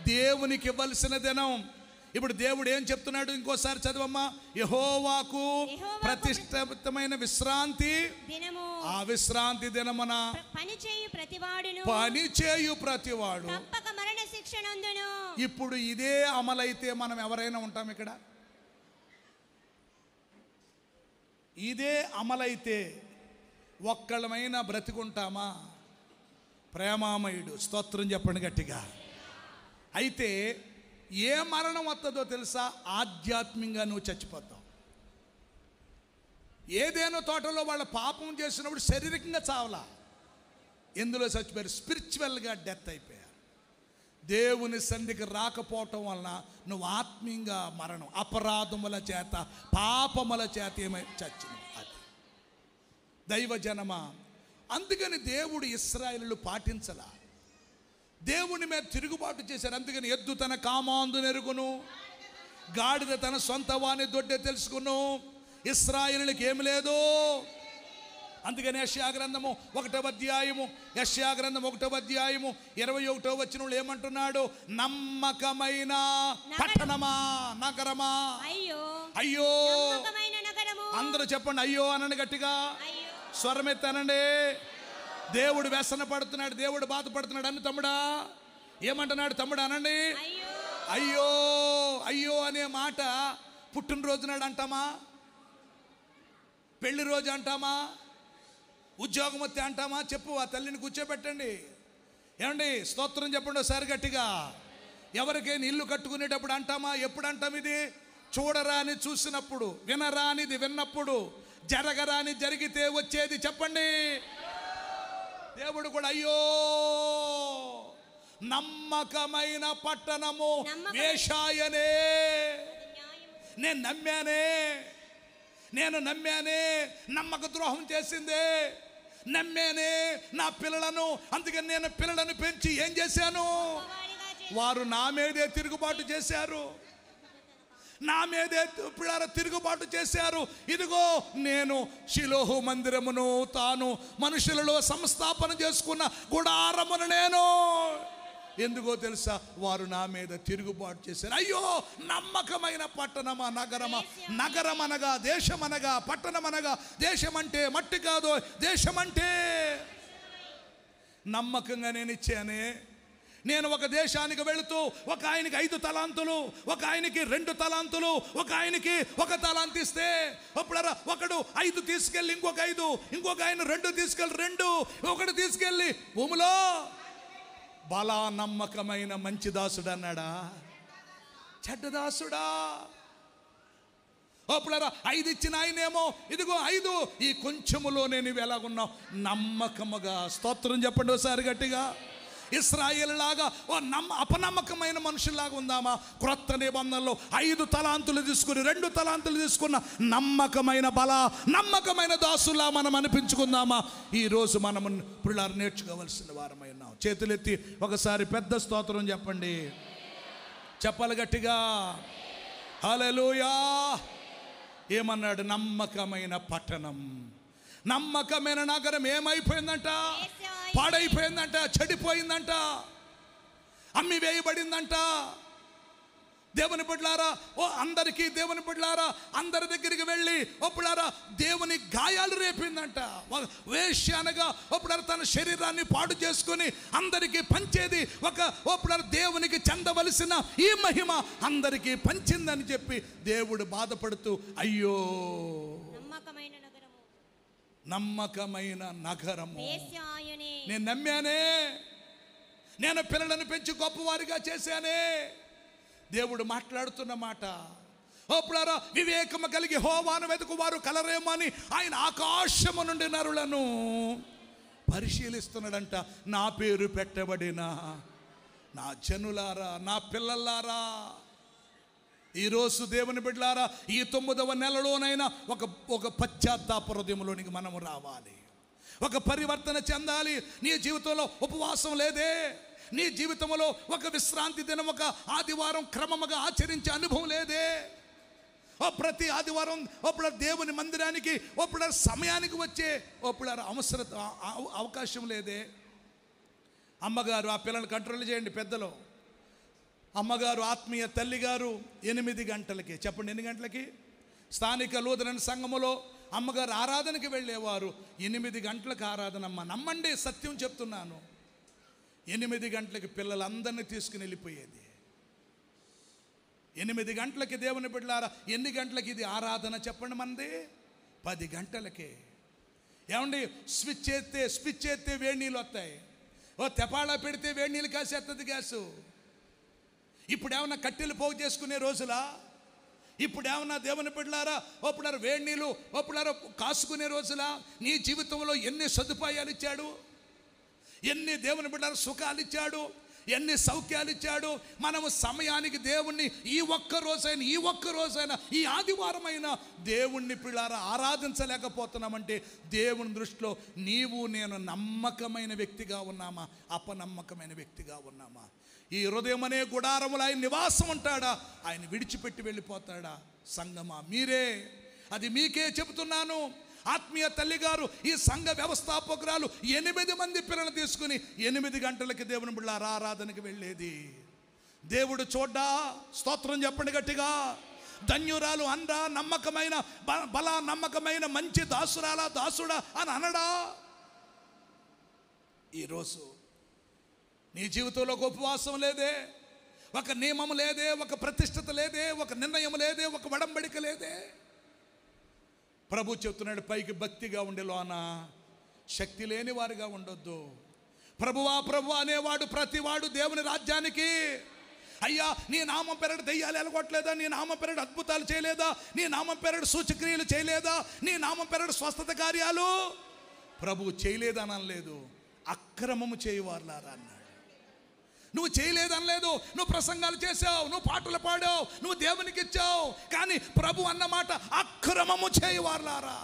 దేవునికి ఇవ్వాల్సిన దినం. ఇప్పుడు దేవుడు ఏం చెప్తున్నాడు? ఇంకోసారి చదవమ్మా. యెహోవాకు ప్రతిష్ఠితమైన విశ్రాంతి దినము. ఆ విశ్రాంతి దినమున పని చేయు ప్రతివాడు తప్పక మరణ శిక్ష నందును. ఇప్పుడు ఇదే అమలైతే మనం ఎవరైనా ఉంటాం ఇక్కడ? ఇదే అమలైతే ఒక్కళ్ళమైనా బ్రతికుంటామా? ప్రేమామయుడు. స్తోత్రం చెప్పండి గట్టిగా. అయితే ఏ మరణం వస్తుందో తెలుసా? ఆధ్యాత్మికంగా నువ్వు చచ్చిపోతావు. ఏదేనో తోటలో వాళ్ళ పాపం చేసినప్పుడు శారీరకంగా చావలా, ఎందులో చచ్చిపోయారు? స్పిరిచువల్గా డెత్ అయిపోయారు. దేవుని సన్నిధికి రాకపోవటం వలన నువ్వు ఆత్మీయంగా మరణం, అపరాధముల చేత, పాపముల చేత ఏమై చచ్చినావు. అది దైవజనమా. అందుకని దేవుడు ఇశ్రాయేలు పాటించలా, దేవుని మీద తిరుగుబాటు చేశారు. అందుకని ఎద్దు తన కామాందు నెరుగును, గాడిద తన సొంత వాని దొడ్డే తెలుసుకును. ఇశ్రాయేలుకి ఏమి లేదు. అందుకని యెషయా గ్రంథము 1వ అధ్యాయము 1వ అధ్యాయము 21వ వచనంలో ఏమంటున్నాడు? నమ్మకమైన పట్టణమా, నగరమా, అయ్యో అయ్యో. నమ్మకమైన నగరము. అందరూ చెప్పండి అయ్యో అనండి గట్టిగా, స్వరమెత్తనండి. దేవుడు వ్యసన పడుతున్నాడు, దేవుడు బాధపడుతున్నాడు అని తమ్ముడా ఏమంటున్నాడు? తమ్ముడు అనండి అయ్యో. అయ్యో అనే మాట పుట్టినరోజు నాడు అంటామా, పెళ్లి రోజు అంటామా, ఉద్యోగం వస్తే అంటామా? చెప్పు, ఆ తల్లిని కూర్చోబెట్టండి. ఏమండి స్తోత్రం చెప్పండి ఒకసారి గట్టిగా. ఎవరికైనా ఇల్లు కట్టుకునేటప్పుడు అంటామా? ఎప్పుడు అంటాం? ఇది చూడరాని చూసినప్పుడు, వినరానిది విన్నప్పుడు, జరగరాని జరిగితే వచ్చేది చెప్పండి. దేవుడు కూడా అయ్యో. నమ్మకమైన పట్టణము వేషాయనే. నేను నమ్మానే, నమ్మక ద్రోహం చేసిందే, నమ్మానే నా పిల్లలను. అందుకని నేను పిల్లలను పెంచి ఏం చేశాను? వారు నా మీదే తిరుగుబాటు చేశారు, నా మీదే పిల్లల తిరుగుబాటు చేశారు. ఇదిగో నేను షిలోహు మందిరమును, తాను మనుషులలో సంస్థాపన చేసుకున్న గుడారమును నేను. ఎందుకో తెలుసా? వారు నా మీద తిరుగుబాటు చేశారు. అయ్యో నమ్మకమైన పట్టణమా, నగరమా. నగరం అనగా, దేశం అనగా, పట్టణం అనగా, దేశం అంటే మట్టి కాదు, దేశం అంటే నమ్మకంగా నేను ఇచ్చానే. నేను ఒక దేశానికి వెళుతూ ఒక ఆయనకి 5 తలాంతులు, ఒక ఆయనకి 2 తలాంతులు, ఒక ఆయనకి 1 తలాంతు ఇస్తే అప్పుడు ఒకడు 5 తీసుకెళ్ళి ఇంకొక 5, ఇంకొక ఆయన 2 తీసుకెళ్ళి 2, ఒకటి తీసుకెళ్ళి భూమిలో బలా నమ్మకమైన మంచి దాసుడు అన్నాడా, చెడ్డ దాసుడా? అప్పుడు 5 ఇచ్చిన ఆయనేమో ఇదిగో 5, ఈ కొంచెములో నేను ఎలాగున్నావు నమ్మకముగా. స్తోత్రం చెప్పండి ఒకసారి గట్టిగా. ఇశ్రాయేలు లాగా అపనమ్మకమైన మనుషుల్లాగా ఉందామా? క్రొత్త నిబంధనలో 5 తలాంతులు తీసుకుని 2 తలాంతులు తీసుకున్న నమ్మకమైన నమ్మకమైన దాసులా మనం అనిపించుకుందామా? ఈరోజు మనం పిల్లలు నేర్చుకోవలసిన వారమై ఉన్నాం. చేతులెత్తి ఒకసారి పెద్ద స్తోత్రం చెప్పండి, చెప్పాలి గట్టిగా. హల్లెలూయా. ఏమన్నాడు? నమ్మకమైన పట్టణం, నమ్మకమైన నగరం ఏమైపోయిందంట? పాడైపోయిందంట, చెడిపోయిందంట, అమ్మి వేయబడిందంట. దేవుని బిడ్డలారా, అందరికీ దేవుని బిడ్డలారా, అందరి దగ్గరికి వెళ్ళి ఒప్పుడారా దేవుని గాయాలు రేపిందంట. వేశ్య అనగా ఒప్పుడారా తన శరీరాన్ని పాడు చేసుకుని అందరికీ పంచేది, ఒప్పుడారా దేవునికి చెందవలసిన ఈ మహిమ అందరికీ పంచిందని చెప్పి దేవుడు బాధపడుతూ అయ్యో నమ్మకమైన నగరము, నేను నమ్మానే, నేను పిల్లలను పెంచి గొప్పవారిగా చేశానే. దేవుడు మాట్లాడుతున్న మాట. అప్పుడారా వివేకము కలిగి యెహోవాను వెతుకువారు కలరేమో అని ఆయన ఆకాశము నుండి నరులను పరిశీలిస్తున్నాడంట. నా పేరు పెట్టబడిన నా జనులారా, నా పిల్లలారా, ఈరోజు దేవుని బిడ్డలారా, ఈ 9వ నెలలోనైనా ఒక పశ్చాత్తాప హృదయంలోనికి మనము రావాలి, ఒక పరివర్తన చెందాలి. నీ జీవితంలో ఉపవాసం లేదే, నీ జీవితంలో ఒక విశ్రాంతి దినం, ఒక ఆదివారం క్రమముగా ఆచరించే అనుభవం లేదే. ప్రతి ఆదివారం దేవుని మందిరానికి సమయానికి వచ్చే అవకాశం లేదే. అమ్మగారు ఆ పిల్లల్ని కంట్రోల్ చేయండి. పెద్దలు అమ్మగారు ఆత్మీయ తల్లిగారు 8 గంటలకి, చెప్పండి ఎన్ని గంటలకి? స్థానిక లూథరన్ సంఘములో అమ్మగారు ఆరాధనకి వెళ్ళేవారు. 8 గంటలకు ఆరాధన. అమ్మ నమ్మండి, సత్యం చెప్తున్నాను. 8 గంటలకి పిల్లలందరినీ తీసుకుని వెళ్ళిపోయేది. 8 గంటలకి దేవుని బిడ్డలారా, ఎన్ని గంటలకి ఇది ఆరాధన చెప్పండి? మనది 10 గంటలకే. ఏమండి స్విచ్ చేస్తే వేడి నీళ్ళు వస్తాయి, తెపాళ పెడితే వేడి నీళ్ళు కాసేస్తుంది గ్యాసు. ఇప్పుడు ఏమన్నా కట్టెలు పోగు చేసుకునే రోజులా? ఇప్పుడు ఏమన్నా దేవుని బిడ్డలారా వేడి నీళ్ళు కాసుకునే రోజులా? నీ జీవితంలో ఎన్ని సదుపాయాలు ఇచ్చాడు, ఎన్ని దేవుని బిడ్డలారా సుఖాలు ఇచ్చాడు, ఎన్ని సౌఖ్యాలు ఇచ్చాడు. మనము సమయానికి దేవుణ్ణి ఈ ఒక్క రోజైనా ఈ ఆదివారమైనా దేవుణ్ణి పిల్లారా ఆరాధించలేకపోతున్నామంటే దేవుని దృష్టిలో నీవు నేను నమ్మకమైన వ్యక్తిగా ఉన్నామా, అపనమ్మకమైన వ్యక్తిగా ఉన్నామా? ఈ హృదయం అనే గుడారములు ఆయన నివాసం ఉంటాడా, ఆయన విడిచిపెట్టి వెళ్ళిపోతాడా? సంగమా, మీరే, అది మీకే చెబుతున్నాను. ఆత్మీయ తల్లిగారు ఈ సంఘ వ్యవస్థాపకురాలు 8 మంది పిల్లలు తీసుకుని 8 గంటలకి దేవుని బిళ్ళ ఆరాధనకి వెళ్ళేది. దేవుడు చూడ్డా? స్తోత్రం చెప్పండి గట్టిగా. ధన్యురాలు అనడా? నమ్మకమైన నమ్మకమైన మంచి దాసుడా అని అనడా? ఈరోజు నీ జీవితంలో ఒక ఉపవాసం లేదే, ఒక నియమం లేదే, ఒక ప్రతిష్టత లేదే, ఒక నిర్ణయం లేదే, ఒక వడంబడిక లేదే. ప్రభు చెప్తున్నాడు, పైకి భక్తిగా ఉండే లోన శక్తి లేని వారిగా ఉండొద్దు. ప్రభువా అనేవాడు ప్రతివాడు దేవుని రాజ్యానికి. అయ్యా, నీ నామం పేరడు దెయ్యాలు ఎలగొట్టలేదా, నీ నామం పేరడు అద్భుతాలు చేయలేదా, నీ నామం పేరడు సూచక్రియలు చేయలేదా, నీ నామం పేరడు స్వస్థత కార్యాలు ప్రభు చేయలేదనలేదు, అక్రమము చేయవారులారా అన్నాడు. నువ్వు చేయలేదనలేదు, నువ్వు ప్రసంగాలు చేసావు, నువ్వు పాటలు పాడావు, నువ్వు దేవునికి ఇచ్చావు, కానీ ప్రభు అన్నమాట అక్రమము చేయవారులారా.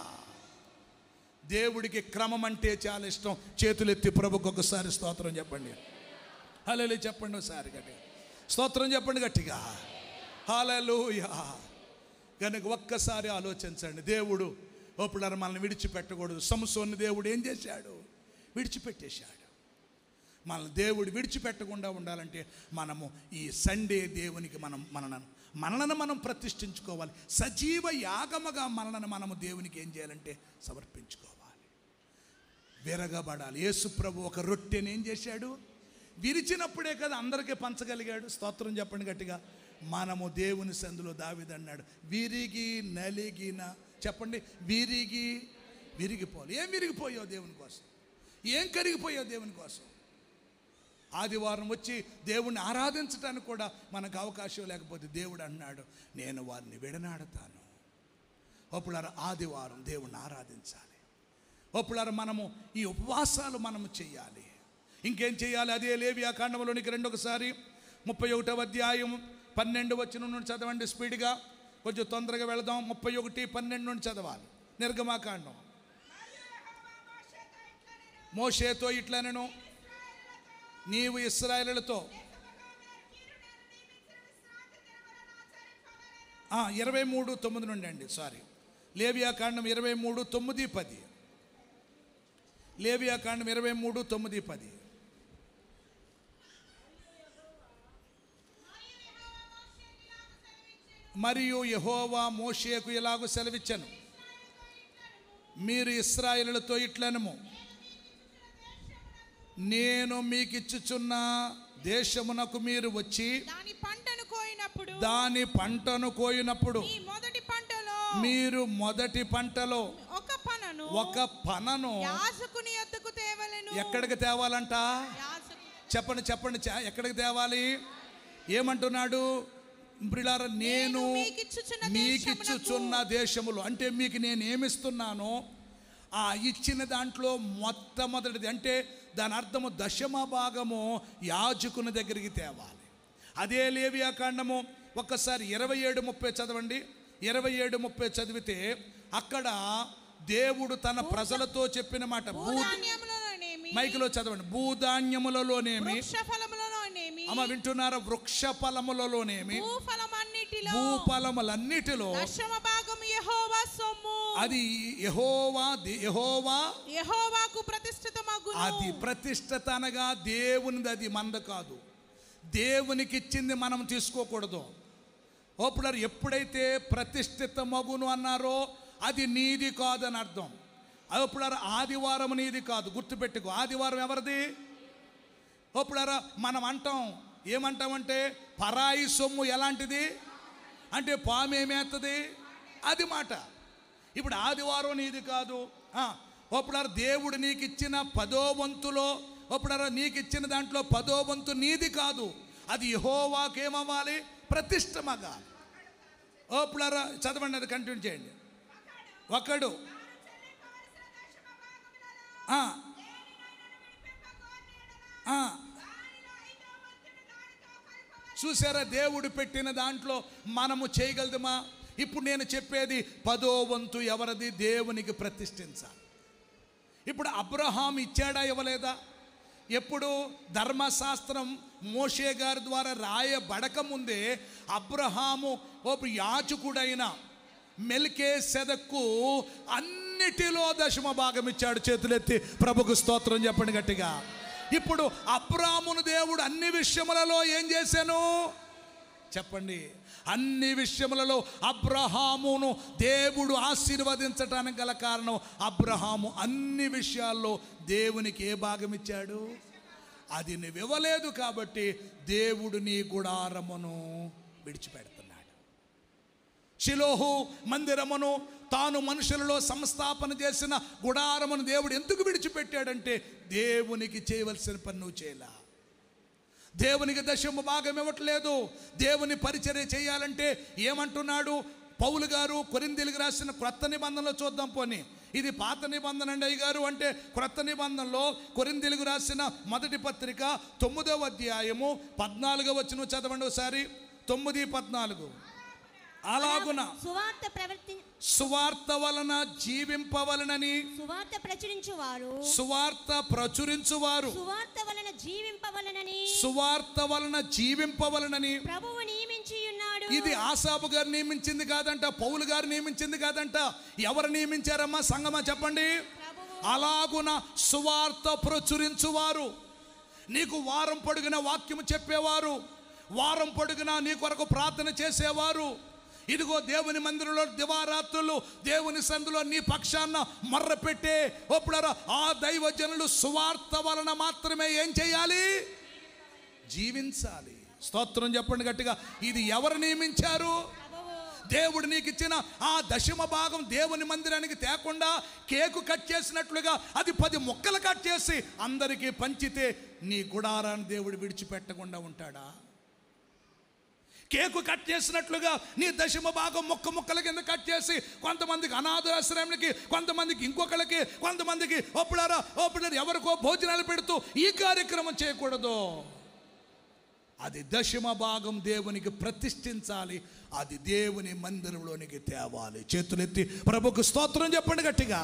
దేవుడికి క్రమం అంటే చాలా ఇష్టం. చేతులెత్తి ప్రభుకు ఒకసారి స్తోత్రం చెప్పండి. హల్లెలూయా చెప్పండి ఒకసారి గట్టిగా. స్తోత్రం చెప్పండి గట్టిగా. హల్లెలూయా. కనుక ఒక్కసారి ఆలోచించండి. దేవుడు ఇప్పుడు మనల్ని విడిచిపెట్టకూడదు. సంసోన్ని దేవుడు ఏం చేశాడు? విడిచిపెట్టేశాడు. మనల్ని దేవుడు విడిచిపెట్టకుండా ఉండాలంటే మనము ఈ సండే దేవునికి మనలను మనం ప్రతిష్ఠించుకోవాలి. సజీవ యాగముగా మనము దేవునికి ఏం చేయాలంటే సమర్పించుకోవాలి, విరగబడాలి. యేసు ప్రభు ఒక రొట్టెని ఏం చేశాడు? విరిచినప్పుడే కదా అందరికీ పంచగలిగాడు. స్తోత్రం చెప్పండి గట్టిగా. మనము దేవుని సందులో దావీదు అన్నాడు, విరిగి నలిగిన, చెప్పండి, విరిగిపోవాలి. ఏం విరిగిపోయావు దేవుని కోసం? ఏం కరిగిపోయావు దేవుని కోసం? ఆదివారం వచ్చి దేవుణ్ణి ఆరాధించడానికి కూడా మనకు అవకాశం లేకపోతే దేవుడు అన్నాడు, నేను వారిని విడనాడతాను. ఒప్పులారా ఆదివారం దేవుణ్ణి ఆరాధించాలి. ఒప్పులారా మనము ఈ ఉపవాసాలు మనము చెయ్యాలి. ఇంకేం చేయాలి? అదే లేవియా కాండంలోనికి రండి ఒకసారి. 31వ అధ్యాయం 12 వచనం నుండి చదవండి స్పీడ్గా, కొంచెం తొందరగా వెళదాం. 31:12 నుండి చదవాలి. నిర్గమాకాండం. మోషేతో ఇట్లనెను, నీవు ఇశ్రాయేలులతో 23:9 నుండి అండి, సారీ, లేవియా కాండం 23:9-10. లేవియా కాండం 23:9-10. మరియు యెహోవా మోషేకు ఇలాగు సెలవిచ్చెను, మీరు ఇశ్రాయేలులతో ఇట్లనము, నేను మీకు ఇచ్చుచున్న దేశమునకు మీరు వచ్చి దాని పంటను కోయినప్పుడు మీరు మొదటి పంటలో ఒక పనను యాజకుని యొద్దకు తేవలెను. ఎక్కడికి తేవాలంట? చెప్పండి ఎక్కడికి తేవాలి? ఏమంటున్నాడు? ప్రియులారా, నేను మీకిచ్చుచున్న దేశములో, అంటే మీకు నేను ఏమిస్తున్నానో ఆ ఇచ్చిన దాంట్లో మొట్టమొదటిది, అంటే దాని అర్థము 10వ భాగము యాజకుని దగ్గరికి తేవాలి. అదే లేవియా కాండము ఒక్కసారి 27:30 చదవండి. 27:30 చదివితే అక్కడ దేవుడు తన ప్రజలతో చెప్పిన మాట, మైకులో చదవండి, భూధాన్యములలోనేమి, అమ్మ వింటున్నారా, వృక్ష ఫలములలోనేమి, భూఫలములన్నిటిలో అది యెహోవాకు ప్రతిష్ఠితమగును. అది ప్రతిష్ఠిత అనగా దేవునిది, అది మంద కాదు. దేవునికి ఇచ్చింది మనం తీసుకోకూడదు. ఓపులర్ ఎప్పుడైతే ప్రతిష్ఠితమగును అన్నారో అది నీది కాదని అర్థం. ఓపులర్ ఆదివారం నీది కాదు, గుర్తుపెట్టుకో. ఆదివారం ఎవరిది? ఓపులరా మనం అంటాం, ఏమంటామంటే పరాయి సొమ్ము ఎలాంటిది అంటే పాము ఏమేస్తుంది, అది మాట. ఇప్పుడు ఆదివారం నీది కాదు. ఓపులర్ దేవుడు నీకు ఇచ్చిన 10వ వంతులో, ఓపులరా నీకు ఇచ్చిన దాంట్లో 10వ వంతు నీది కాదు, అది యెహోవాకు ఏమవ్వాలి? ప్రతిష్టమగాలి. ఓపులరా చదవండి, అది కంటిన్యూ చేయండి. ఒకడు చూసారా, దేవుడు పెట్టిన దాంట్లో మనము చేయగలదుమా? ఇప్పుడు నేను చెప్పేది 10వ వంతు ఎవరిది? దేవునికి ప్రతిష్ఠించాలి. ఇప్పుడు అబ్రహాం ఇచ్చాడా ఇవ్వలేదా? ఎప్పుడు ధర్మశాస్త్రం మోషే గారి ద్వారా రాయబడక ముందే అబ్రహాము ఒక యాజకుడైన మెల్కీసెదెకు అన్నిటిలో దశమ భాగం ఇచ్చాడు. చేతులెత్తి ప్రభుకు స్తోత్రం చెప్పండి గట్టిగా. ఇప్పుడు అబ్రాహామును దేవుడు అన్ని విషయములలో ఏం చేశాను చెప్పండి? అన్ని విషయములలో అబ్రహామును దేవుడు ఆశీర్వదించటానికి గల కారణం, అబ్రహాము అన్ని విషయాల్లో దేవునికి ఏ భాగం ఇచ్చాడు? అది నువ్వు ఇవ్వలేదు కాబట్టి దేవుడు నీ గుడారమును విడిచిపెడుతున్నాడు. షిలోహు మందిరమును, తాను మనుషులలో సంస్థాపన చేసిన గుడారమును దేవుడు ఎందుకు విడిచిపెట్టాడంటే, దేవునికి చేయవలసిన పని నువ్వు చేయలా. దేవునికి దశమ భాగం ఇవ్వట్లేదు. దేవుని పరిచర్య చేయాలంటే ఏమంటున్నాడు పౌలు గారు? కొరింథీయులకు రాసిన క్రొత్త నిబంధనలో చూద్దాం. పోనీ ఇది పాత నిబంధన అండి అయ్యగారు అంటే, క్రొత్త నిబంధనలో కొరింథీయులకు రాసిన మొదటి పత్రిక 9వ అధ్యాయము 14వ వచనం చదవండి ఒకసారి. 9:14. అలాగున సువార్త వలన జీవింపవలనని, సువార్త ప్రచురించువారు సువార్త వలన జీవింపవలనని ప్రభువు నియమించి ఉన్నాడు. ఇది ఆసాపు గారు నియమించింది కాదంట, పౌలు గారు నియమించింది కాదంట. ఎవరు నియమించారమ్మా సంగమా చెప్పండి? అలాగున సువార్త ప్రచురించువారు, నీకు వారం పొడుగున వాక్యము చెప్పేవారు, వారం పొడుగున నీ కొరకు ప్రార్థన చేసేవారు, ఇదిగో దేవుని మందిరంలో దివారాత్రులు దేవుని సందులో నీ పక్షాన మర్ర పెట్టే ఒప్పుడారా ఆ దైవజనులు సువార్త వలన మాత్రమే ఏం చేయాలి? జీవించాలి. స్తోత్రం చెప్పండి గట్టిగా. ఇది ఎవరు నియమించారు? దేవుడు నీకు ఇచ్చిన ఆ దశమ భాగం దేవుని మందిరానికి తేకుండా కేకు కట్ చేసినట్లుగా అది 10 ముక్కలు కట్ చేసి అందరికీ పంచితే నీ గుడారాన్ని దేవుడు విడిచిపెట్టకుండా ఉంటాడా? కేకు కట్ చేసినట్లుగా నీ దశమ భాగం ముక్కల కింద కట్ చేసి కొంతమందికి అనాథాశ్రయానికి, కొంతమందికి ఇంకొకరికి, కొంతమందికి ఒప్పుడారా ఎవరికో భోజనాలు పెడుతూ ఈ కార్యక్రమం చేయకూడదు. అది దశమ భాగం దేవునికి ప్రతిష్ఠించాలి. అది దేవుని మందిరంలోనికి తేవాలి. చేతులెత్తి ప్రభుకు స్తోత్రం చెప్పండి గట్టిగా.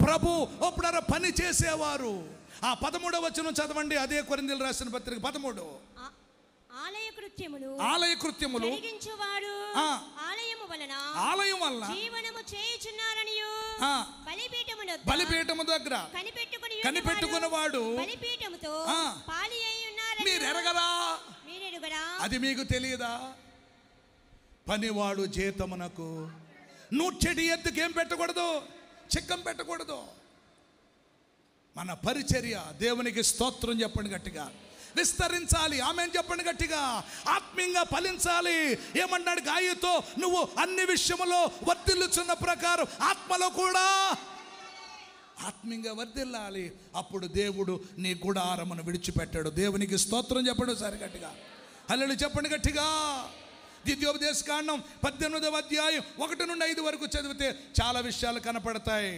ప్రభు ఒప్పుడారా పని చేసేవారు. ఆ 13వ వచనం చదవండి. అదే కొరింథీయులకు రాసిన పత్రిక 13. ఆలయ కృత్యములు ఆలయం వలన జీవనము చేయుచున్నారనియు బలిపీఠము దగ్గర కనిపెట్టుకున్నవాడు బలిపీఠముతో పాలి అయి ఉన్నారని మీరెరగరా? అది మీకు తెలియదా? పనివాడు జీతమునకు నూర్చెడి ఎద్దుకు ఏం పెట్టకూడదు? చిక్కం పెట్టకూడదు. మన పరిచర్య దేవునికి స్తోత్రం చెప్పండి గట్టిగా. విస్తరించాలి. ఆమేన్ చెప్పండి గట్టిగా. ఆత్మీయంగా ఫలించాలి. ఏమన్నాడు గాయతో? నువ్వు అన్ని విషయములో వర్ధిల్లుచున్న ప్రకారం ఆత్మలో కూడా ఆత్మీయంగా వర్ధిల్లాలి. అప్పుడు దేవుడు నీ గుడారమును విడిచిపెట్టాడు. దేవునికి స్తోత్రం చెప్పండి సరి గట్టిగా. హల్లెలూయా చెప్పండి గట్టిగా. ద్వితీయోపదేశకాండం 18వ అధ్యాయం 1 నుండి 5 వరకు చదివితే చాలా విషయాలు కనపడతాయి.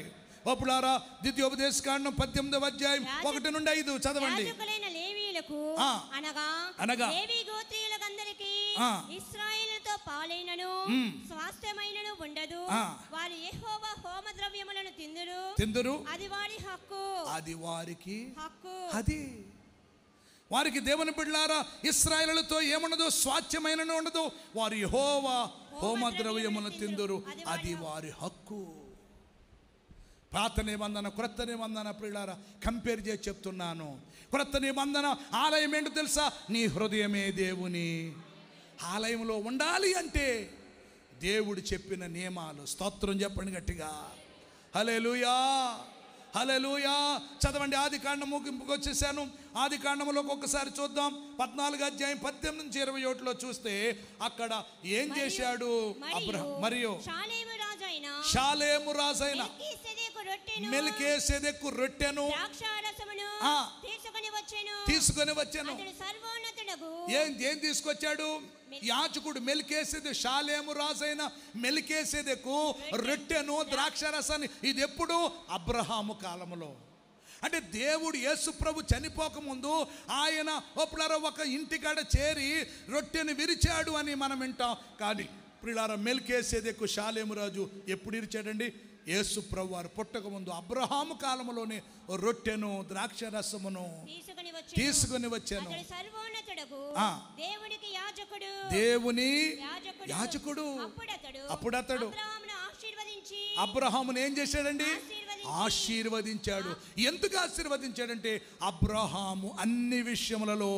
ఒప్పులారా ద్వితీయోపదేశకాండం 18వ అధ్యాయం 1 నుండి 5 చదవండి. అనగా లేవి గోత్రీయులకందరికీ ఇశ్రాయేలుతో పాలైనను స్వాస్థ్యమైనను ఉండదు. వారు యెహోవా హోమ ద్రవ్యములను తిందురు. అది వారి హక్కు. అది వారికి హక్కు. అది వారికి దేవుని బిడ్డలారా ఇశ్రాయేలుతో ఏముండదు? స్వాస్థ్యమైనను ఉండదు. వారు యెహోవా హోమ ద్రవ్యములను తిందురు. అది వారి హక్కు. పాత నిబంధన క్రొత్త నిబంధన ప్రియులారా కంపేర్ చేసి చెప్తున్నాను. క్రొత్త నిబంధన ఆలయం ఏంటో తెలుసా? నీ హృదయమే దేవుని ఆలయంలో ఉండాలి అంటే దేవుడు చెప్పిన నియమాలు. స్తోత్రం చెప్పండి గట్టిగా. హల్లెలూయా హల్లెలూయా. చదవండి. ఆది కాండం ముగింపుకు వచ్చేసాను. ఆది కాండంలోకి ఒక్కసారి చూద్దాం. 14వ అధ్యాయం 18 నుంచి 21లో చూస్తే అక్కడ ఏం చేశాడు అబ్రహాము? మరియు షాలేము రాజైన మెల్కీసెదెకు రొట్టెను తీసుకొని వచ్చాను. ఏం తీసుకొచ్చాడు? యాజకుడు మెల్కీసెదెకు, షాలేము రాజైన మెల్కీసెదెకు రొట్టెను ద్రాక్షారసాన్ని. ఇది ఎప్పుడు? అబ్రహాము కాలంలో. అంటే దేవుడు యేసు ప్రభు చనిపోకముందు ఆయన ఒక ఇంటికాడ చేరి రొట్టెను విరిచాడు అని మనం వింటాం. కానీ ప్రియులారా, మెల్కీసెదెకు షాలేము రాజు ఎప్పుడు ఇరిచాడండి? యేసు ప్రభు వారు పుట్టకముందు అబ్రహాము కాలంలోనే రొట్టెను ద్రాక్ష రసమును తీసుకుని వచ్చాను. దేవుని యాజకుడు. అప్పుడు అతడు అబ్రహామును ఏం చేశాడండి? ఆశీర్వదించాడు. ఎందుకు ఆశీర్వదించాడంటే అబ్రహాము అన్ని విషయములలో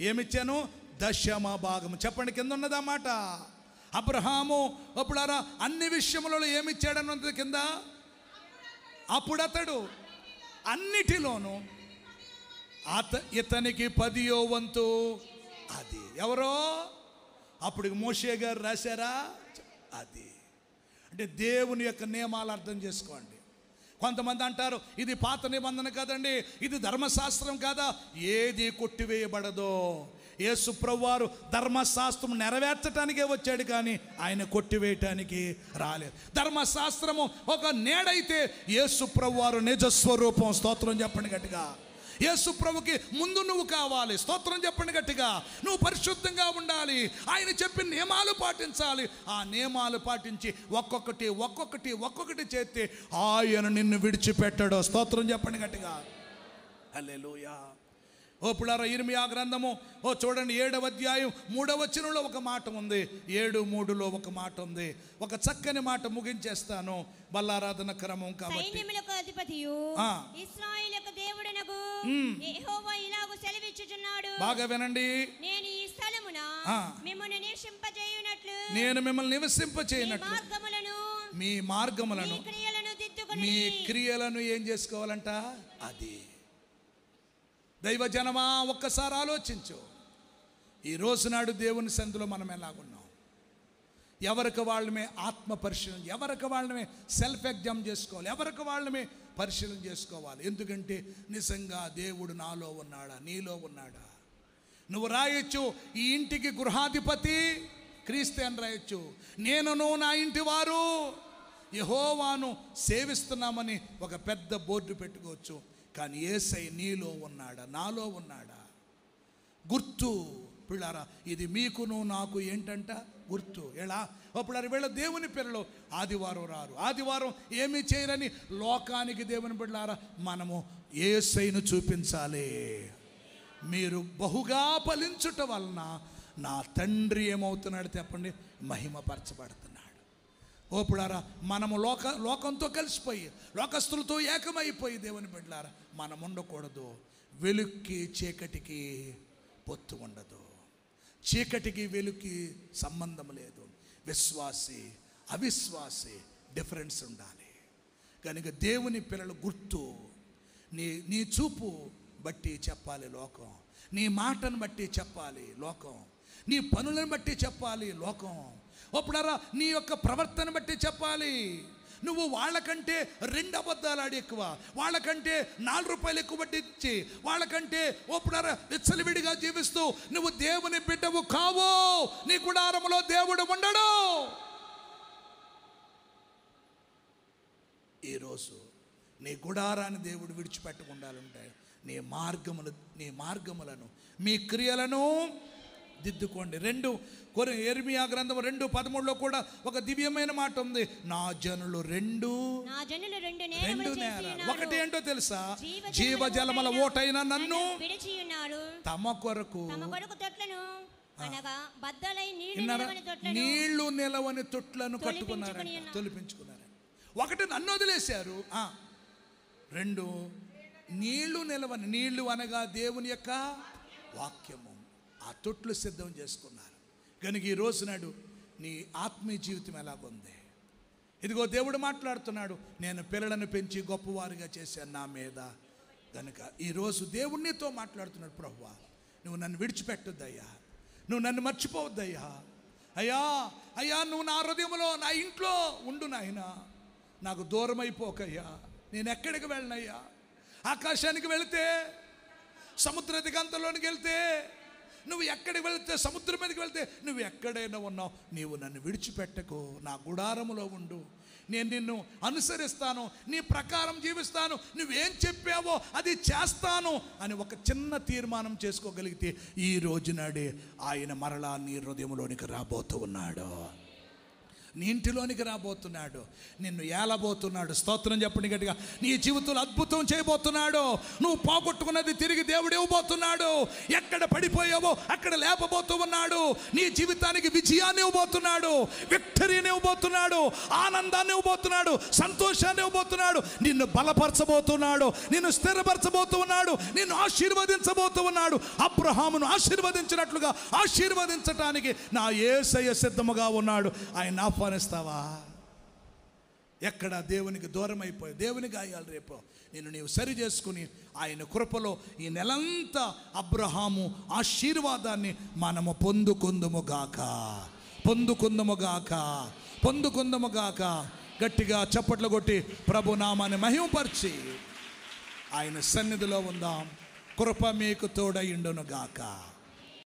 ఏమిచ్చాను? దశమ భాగము. చెప్పండి, కింద ఉన్నదా మాట? అబ్రహాము అప్పుడారా అన్ని విషయములలో ఏమిచ్చాడన్నది కింద. అప్పుడు అతడు అన్నిటిలోనూ ఇతనికి 10వ వంతు. అది ఎవరో అప్పుడు మోషే గారు రాశారా? అది అంటే దేవుని యొక్క నియమాలు అర్థం చేసుకోండి. కొంతమంది అంటారు ఇది పాత నిబంధన కాదండి, ఇది ధర్మశాస్త్రం కాదా? ఏది కొట్టివేయబడదో. యేసు ప్రభువారు ధర్మశాస్త్రం నెరవేర్చడానికే వచ్చాడు, కానీ ఆయన కొట్టివేయటానికి రాలేదు. ధర్మశాస్త్రము ఒక నేడైతే యేసు ప్రభువారు నిజస్వరూపం. స్తోత్రం చెప్పండి గట్టిగా. యేసు ప్రభుకి ముందు నువ్వు కావాలి. స్తోత్రం చెప్పండి గట్టిగా. నువ్వు పరిశుద్ధంగా ఉండాలి, ఆయన చెప్పిన నియమాలు పాటించాలి. ఆ నియమాలు పాటించి ఒక్కొక్కటి చేస్తే ఆయన నిన్ను విడిచిపెట్టాడు. స్తోత్రం చెప్పండి గట్టిగా. హల్లెలూయా. పులారా, ఇర్మియా గ్రంథము చూడండి 7వ అధ్యాయం 3వ వచనంలో ఒక మాట ఉంది, 7:3లో ఒక మాట ఉంది. ఒక చక్కని మాట ముగించేస్తాను. బల్లారాధన క్రమం కాబట్టి సైన్యములకు అధిపతియు ఇశ్రాయేలు దేవుడనగు యెహోవా ఇలాగు సెలవిచ్చుచున్నాడు. బాగా వినండి. నేను ఈ స్థలమున మిమ్మల్ని నివసింపజేయునట్లు, నేను మిమ్మల్ని నివసింపజేయునట్లు మీ మార్గములను మీ క్రియలను ఏం చేసుకోవాలంట? అది. దైవజనమా, ఒక్కసారి ఆలోచించు. ఈ రోజు నాడు దేవుని సన్నిధిలో మనం ఎలాగున్నాం? ఎవరికి వాళ్ళమే ఆత్మ పరిశీలన, ఎవరికి వాళ్ళమే సెల్ఫ్ ఎగ్జామ్ చేసుకోవాలి, ఎవరికి వాళ్ళమే పరిశీలన చేసుకోవాలి. ఎందుకంటే నిజంగా దేవుడు నాలో ఉన్నాడా, నీలో ఉన్నాడా? నువ్వు రాయొచ్చు ఈ ఇంటికి గృహాధిపతి క్రీస్తే అని రాయొచ్చు. నేనును నా ఇంటి వారు యెహోవాను సేవిస్తున్నామని ఒక పెద్ద బోర్డు పెట్టుకోవచ్చు. కానీ యేసై నీలో ఉన్నాడా, నాలో ఉన్నాడా? గుర్తు పిల్లారా, ఇది మీకును నాకు ఏంటంట? గుర్తు. ఎలా? అప్పుడు వీళ్ళ దేవుని పిల్లలు ఆదివారం రారు, ఆదివారం ఏమీ చేయరని లోకానికి దేవుని పిల్లారా మనము యేసైను చూపించాలి. మీరు బహుగా ఫలించుట వలన నా తండ్రి ఏమవుతున్నాడు చెప్పండి? మహిమపరచబడుతున్నాడు. ఓపుడారా, మనము లోకంతో కలిసిపోయి లోకస్తులతో ఏకమైపోయి దేవుని బిడ్డలారా మనం ఉండకూడదు. వెలుక్కి చీకటికి పొత్తు ఉండదు, చీకటికి వెలుక్కి సంబంధం లేదు. విశ్వాసి అవిశ్వాసి డిఫరెన్స్ ఉండాలి. కనుక దేవుని పిల్లలు గుర్తు. నీ చూపు బట్టి చెప్పాలి లోకం, నీ మాటను బట్టి చెప్పాలి లోకం, నీ పనులను బట్టి చెప్పాలి లోకం. అప్పుడారా నీ యొక్క ప్రవర్తన బట్టి చెప్పాలి. నువ్వు వాళ్ళకంటే 2 అబద్ధాలు ఆడి ఎక్కువ, వాళ్ళకంటే 4 రూపాయలు ఎక్కువ బట్టి ఇచ్చి, వాళ్ళకంటే ఒప్పుడారా విచ్చలవిడిగా జీవిస్తూ నువ్వు దేవుని బిడ్డవు కావు. నీ గుడారంలో దేవుడు ఉండడు. ఈరోజు నీ గుడారాన్ని దేవుడు విడిచిపెట్టకుండాలంటే నీ మార్గములను మీ క్రియలను దిద్దుకోండి. 2 ఇర్మియా గ్రంథం 2:13లో కూడా ఒక దివ్యమైన మాట ఉంది. నా జనులు రెండు నేరాలు. ఒకటి ఏంటో తెలుసా? జీవజలముల ఓటైన నన్ను తమ కొరకు నీళ్లు నిలవని తొట్లను కట్టుకున్నారు, తొలిపించుకున్నారు. ఒకటి నన్ను వదిలేశారు. 2 నీళ్లు నిలవని, నీళ్లు అనగా దేవుని యొక్క వాక్యము, ఆ తొట్లు సిద్ధం చేసుకున్నారు. కనుక ఈ రోజు నాడు నీ ఆత్మీయ జీవితం ఎలాగుంది? ఇదిగో దేవుడు మాట్లాడుతున్నాడు, నేను పిల్లలను పెంచి గొప్పవారిగా చేశాను నా మీద. కనుక ఈరోజు దేవుడు నీతో మాట్లాడుతున్నాడు, ప్రభువా నువ్వు నన్ను విడిచిపెట్టొద్దయ్యా, నువ్వు నన్ను మర్చిపోవద్దయ్యా. అయ్యా నువ్వు నా హృదయంలో నా ఇంట్లో ఉండు నాయనా, నాకు దూరం అయిపోకయ్యా. నేను ఎక్కడికి వెళ్ళనయ్యా? ఆకాశానికి వెళితే, సముద్ర దిగంతలోనికి వెళ్తే, నువ్వు ఎక్కడికి వెళ్తే, సముద్రం మీదకి వెళ్తే, నువ్వు ఎక్కడైనా ఉన్నావు, నీవు నన్ను విడిచిపెట్టకు, నా గుడారములో ఉండు, నేను నిన్ను అనుసరిస్తాను, నీ ప్రకారం జీవిస్తాను, నువ్వేం చెప్పావో అది చేస్తాను అని ఒక చిన్న తీర్మానం చేసుకోగలిగితే ఈ రోజునాడే ఆయన మరలా నీ హృదయంలోనికి రాబోతూ ఉన్నాడు, నీ ఇంటిలోనికి రాబోతున్నాడు, నిన్ను ఏలబోతున్నాడు. స్తోత్రం చెప్పండి గట్టిగా. నీ జీవితంలో అద్భుతం చేయబోతున్నాడు. నువ్వు పోగొట్టుకున్నది తిరిగి దేవుడు ఇవ్వబోతున్నాడు. ఎక్కడ పడిపోయావో అక్కడ లేపబోతూ ఉన్నాడు. నీ జీవితానికి విజయాన్ని ఇవ్వబోతున్నాడు, విక్టరీని ఇవ్వబోతున్నాడు, ఆనందాన్ని ఇవ్వబోతున్నాడు, సంతోషాన్ని ఇవ్వబోతున్నాడు, నిన్ను బలపరచబోతున్నాడు, నిన్ను స్థిరపరచబోతూ ఉన్నాడు, నిన్ను ఆశీర్వదించబోతూ ఉన్నాడు. అబ్రహామును ఆశీర్వదించినట్లుగా ఆశీర్వదించటానికి నా యేసయ్య సిద్ధముగా ఉన్నాడు. ఆయన ఆహ్వానిస్తావా? ఎక్కడ దేవునికి దూరం అయిపోయి, దేవుని గాయాలు రేపు నీవు సరి చేసుకుని ఆయన కృపలో ఈ నెలంతా అబ్రహాము ఆశీర్వాదాన్ని మనము పొందుకుందుముగాక, పొందుకుందుముగాక, పొందుకుందుముగాక. గట్టిగా చప్పట్లు కొట్టి ప్రభు నామాన్ని మహిమపరిచి ఆయన సన్నిధిలో ఉందాం. కృప మీకు తోడయుండునుగాక.